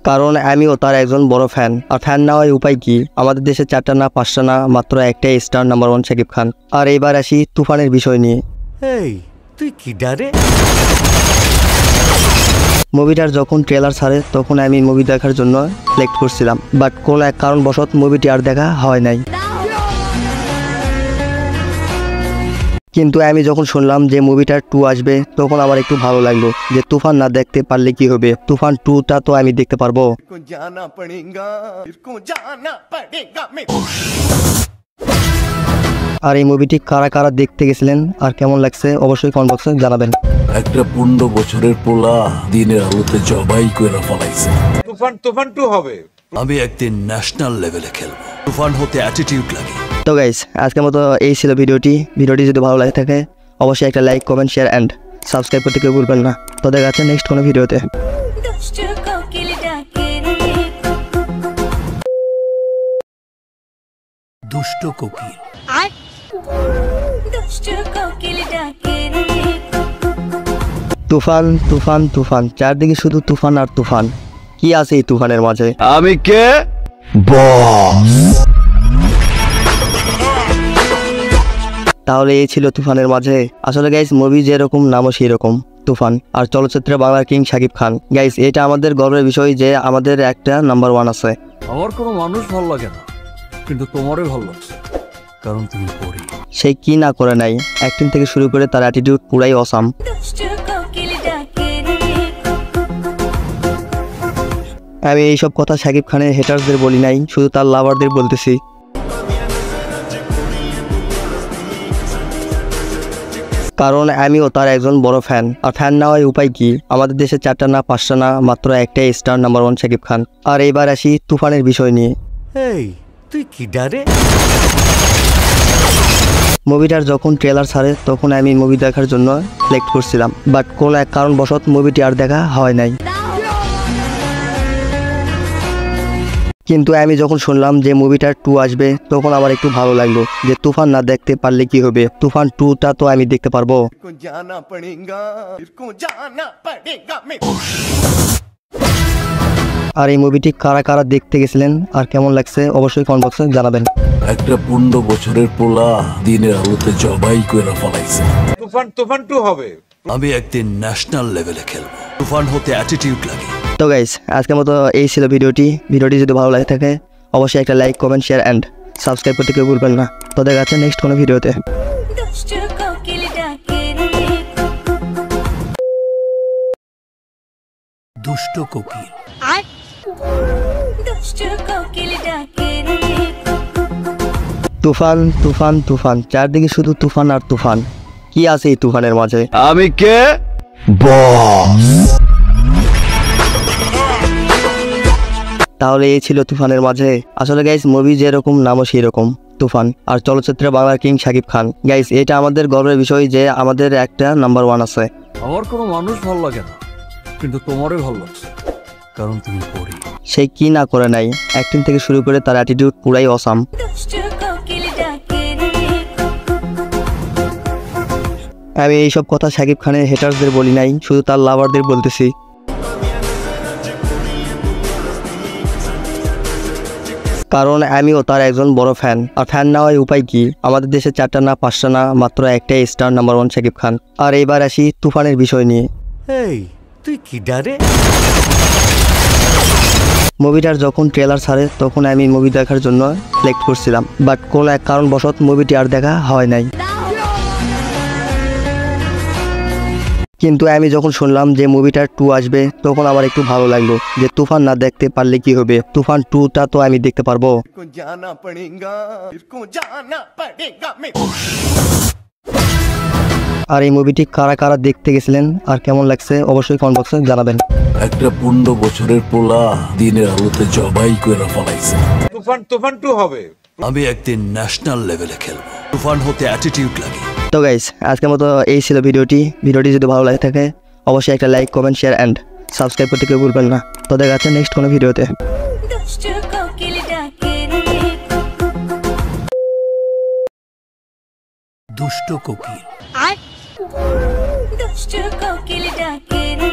কারণ আমিও তার একজন বড় ফ্যান, আর ফ্যান না হয় উপায় কি? আমাদের দেশে 4টা না 5টা না মাত্র একটাই স্টার নাম্বার 1 শাকিব খান। আর এবার আসি তুফানের বিষয় নিয়ে। এই তুই কি ডারে? মুভিটার যখন ট্রেলার ছাড়ে তখন আমি মুভি দেখার জন্য সিলেক্ট করছিলাম, বাট কোনো এক কারণবশত মুভিটি আর দেখা হয় নাই। কিন্তু আমি যখন শুনলাম যে মুভিটার 2 আসবে তখন আমার একটু ভালো লাগলো, যে তুফান না দেখতে পারলে কি হবে, তুফান 2টা তো আমি দেখতে পারবো। আর এই মুভিটি কারা কারা দেখতে গেছিলেন আর কেমন লাগছে অবশ্যই কমেন্ট বক্সে জানাবেন। একটা 15 বছরের পোলা দিনের আলোতে জবাই করে ফলাইছে। তুফান 2 হবে। আমি একদিন ন্যাশনাল লেভেলে খেলবো। তুফান হতে অ্যাটিটিউড লাগে। তো গাইস, আজকের মতো এই ছিল ভিডিওটি যদি ভালো লাগে থাকে অবশ্যই একটা like, comment, share and subscribe করতে কেউ ভুলবেন না। তো দেখা যাচ্ছে নেক্সট কোনো ভিডিওতে। দুষ্টু কোকিল ডাকে রে দুষ্ট কোকিল। দুষ্টু কোকিল ডাকে রে তুফান তুফান তুফান, চারদিকে শুধু তুফান আর তুফান। কি আছে এই তুফানের মাঝে? আমি কে? বস। তাহলে এই ছিল তুফানের মাঝে। আসলে গাইস, মুভি যেরকম নামও সেই রকম, তুফান। আর চলচ্চিত্রে বাংলার কিং শাকিব খান। গাইস, এটা আমাদের গর্বের বিষয় যে আমাদের একটা নাম্বার 1 আছে। আমার কোনো মানুষ ভালো লাগে না, কিন্তু তোমারই ভালো লাগছে, কারণ তুমি পরি। সে কি না করে নাই, অ্যাক্টিং থেকে শুরু করে তার অ্যাটিটিউড পুরাই অসাম। দুষ্টু কোকিল ডাকে রে আমি এইসব কথা শাকিব খানের হেটার্সদের বলি নাই, শুধু তার লাভারদের বলতেছি। কারণ আমিও তার একজন বড় ফ্যান, আর ফ্যান না হয় উপায় কি? আমাদের দেশে 4টা না 5টা না মাত্র একটাই স্টার নাম্বার 1 শাকিব খান। আর এবার আসি তুফানের বিষয় নিয়ে। এই তুই কি ডারে? মুভিটার যখন ট্রেলার ছাড়ে তখন আমি মুভি দেখার জন্য সিলেক্ট করছিলাম, বাট কোনো এক কারণবশত মুভিটি আর দেখা হয় নাই। কিন্তু আমি যখন শুনলাম যে মুভিটার 2 আসবে তখন আমার একটু ভালো লাগলো, যে তুফান না দেখতে পারলে কি হবে, তুফান 2টা তো আমি দেখতে পারবো। আর এই মুভিটি কারা কারা দেখতে গেছিলেন আর কেমন লাগছে অবশ্যই কমেন্ট বক্সে জানাবেন। একটা 15 বছরের পোলা দিনের আলোতে জবাই করে ফলাইছে। তুফান 2 হবে। আমি একদিন ন্যাশনাল লেভেলে খেলবো। তুফান হতে অ্যাটিটিউড লাগে। তো গাইস, আজকের মতো এই ছিল ভিডিওটি যদি ভালো লাগে থাকে অবশ্যই একটা like, comment, share and subscribe করতে কেউ ভুলবেন না। তো দেখা যাচ্ছে নেক্সট কোনো ভিডিওতে। দুষ্টু কোকিল ডাকে দুষ্ট কোকিল দুষ্টু কোকিল ডাকে রে তুফান তুফান তুফান, চারদিকে শুধু তুফান আর তুফান। কি আছে এই তুফানের মাঝে? আমি কে? বস। তাহলে এই ছিল তুফানের মাঝে। আসলে গাইস, মুভি যেরকম নামও সেই রকম, তুফান। আর চলচ্চিত্রে বাংলার কিং শাকিব খান। গাইস, এটা আমাদের গর্বের বিষয় যে আমাদের একটা নাম্বার 1 আছে। আমার কোনো মানুষ ভালো লাগে না, কিন্তু তোমারই ভালো লাগছে, কারণ তুমি পরি। সে কি না করে নাই, অ্যাক্টিং থেকে শুরু করে তার অ্যাটিটিউড পুরাই অসাম। দুষ্টু কোকিল ডাকে রে আমি এইসব কথা শাকিব খানের হেটার্সদের বলি নাই, শুধু তার লাভারদের বলতেছি। কারণ আমিও তার একজন বড় ফ্যান। আর ফ্যান না হয় উপায় কি? আমাদের দেশে 4টা না 5টা না, মাত্র একটাই স্টার নাম্বার 1 শাকিব খান। আর এইবার আসি তুফানের বিষয় নিয়ে। এই তুই কি ডারে? মুভিটার যখন ট্রেলার ছাড়ে তখন আমি মুভি দেখার জন্য সিলেক্ট করছিলাম, বাট কোনো এক কারণবশত মুভিটি আর দেখা হয় নাই। কিন্তু আমি যখন শুনলাম যে মুভিটার 2 আসবে, তখন আমার একটু ভালো লাগলো যে তুফান না দেখতে পারলে কি হবে, তুফান 2টা তো আমি দেখতে পারবো। আর এই মুভিটি কারা কারা দেখতে গেছিলেন আর কেমন লাগছে অবশ্যই কমেন্ট বক্সে জানাবেন। একটা 15 বছরের পোলা দিনের আলোতে জবাই করে ফেলাইছে। তুফান 2 হবে। আমি একদিন ন্যাশনাল লেভেলে খেলবো। তুফান হতে অ্যাটিটিউড লাগে। তো গাইস, আজকের মতো এই ছিল ভিডিওটি যদি ভালো লাগে থাকে অবশ্যই একটা like, comment, share and subscribe করতে কেউ ভুলবেন না। তো দেখা যাচ্ছে নেক্সট কোনো ভিডিওতে। দুষ্টু কোকিল ডাকে রে দুষ্ট কোকিল দুষ্টু কোকিল ডাকে রে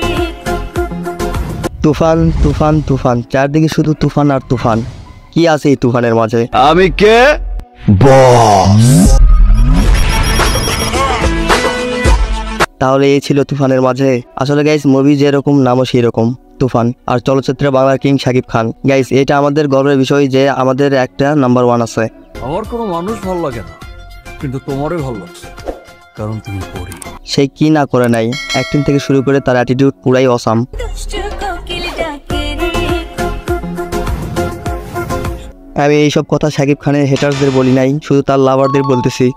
তুফান তুফান তুফান, চারদিকে শুধু তুফান আর তুফান। কি আছে এই তুফানের মাঝে? আমি কে? বস। তাহলে এই ছিল তুফানের মাঝে। আসলে গাইস, মুভি যেরকম নামও সেই রকম, তুফান। আর চলচ্চিত্রে বাংলার কিং শাকিব খান। গাইস, এটা আমাদের গর্বের বিষয় যে আমাদের একটা নাম্বার 1 আছে। আমার কোনো মানুষ ভালো লাগে না, কিন্তু তোমারই ভালো লাগছে, কারণ তুমি পরি। সে কি না করে নাই, অ্যাক্টিং থেকে শুরু করে তার অ্যাটিটিউড পুরাই অসাম। দুষ্টু কোকিল ডাকে রে আমি এইসব কথা শাকিব খানের হেটার্সদের বলি নাই, শুধু তার লাভারদের বলতেছি।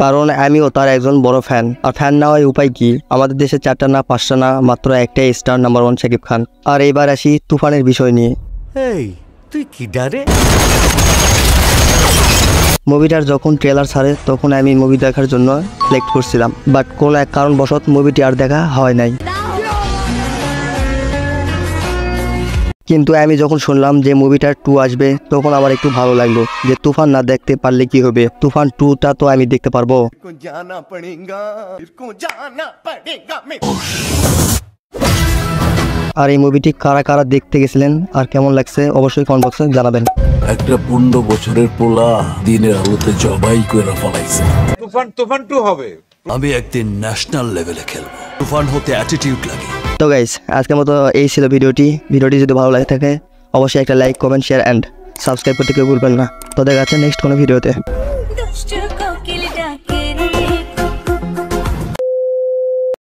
কারণ আমিও তার একজন বড় ফ্যান। আর ফ্যান না হয় উপায় কি? আমাদের দেশে 4টা না 5টা না, মাত্র একটাই স্টার নাম্বার 1 শাকিব খান। আর এইবার আসি তুফানের বিষয় নিয়ে। এই তুই কি ডারে? মুভিটার যখন ট্রেলার ছাড়ে তখন আমি মুভি দেখার জন্য সিলেক্ট করছিলাম, বাট কোনো এক কারণবশত মুভিটি আর দেখা হয় নাই। কিন্তু আমি যখন শুনলাম যে মুভিটার 2 আসবে, তখন আমার একটু ভালো লাগলো যে তুফান না দেখতে পারলে কি হবে, তুফান 2টা তো আমি দেখতে পারবো। আর এই মুভিটি কারা কারা দেখতে গেছিলেন আর কেমন লাগছে অবশ্যই কমেন্ট বক্সে জানাবেন। একটা 15 বছরের পোলা দিনের আলোতে জবাই করে ফেলাইছে। তুফান 2 হবে। আমি একদিন ন্যাশনাল লেভেলে খেলবো। তুফান হতে অ্যাটিটিউড লাগে। তো গাইস, আজকের মতো এই ছিল ভিডিওটি যদি ভালো লাগে থাকে অবশ্যই একটা like, comment, share and subscribe করতে কেউ ভুলবেন না। তো দেখা যাচ্ছে নেক্সট কোনো ভিডিওতে। দুষ্টু কোকিল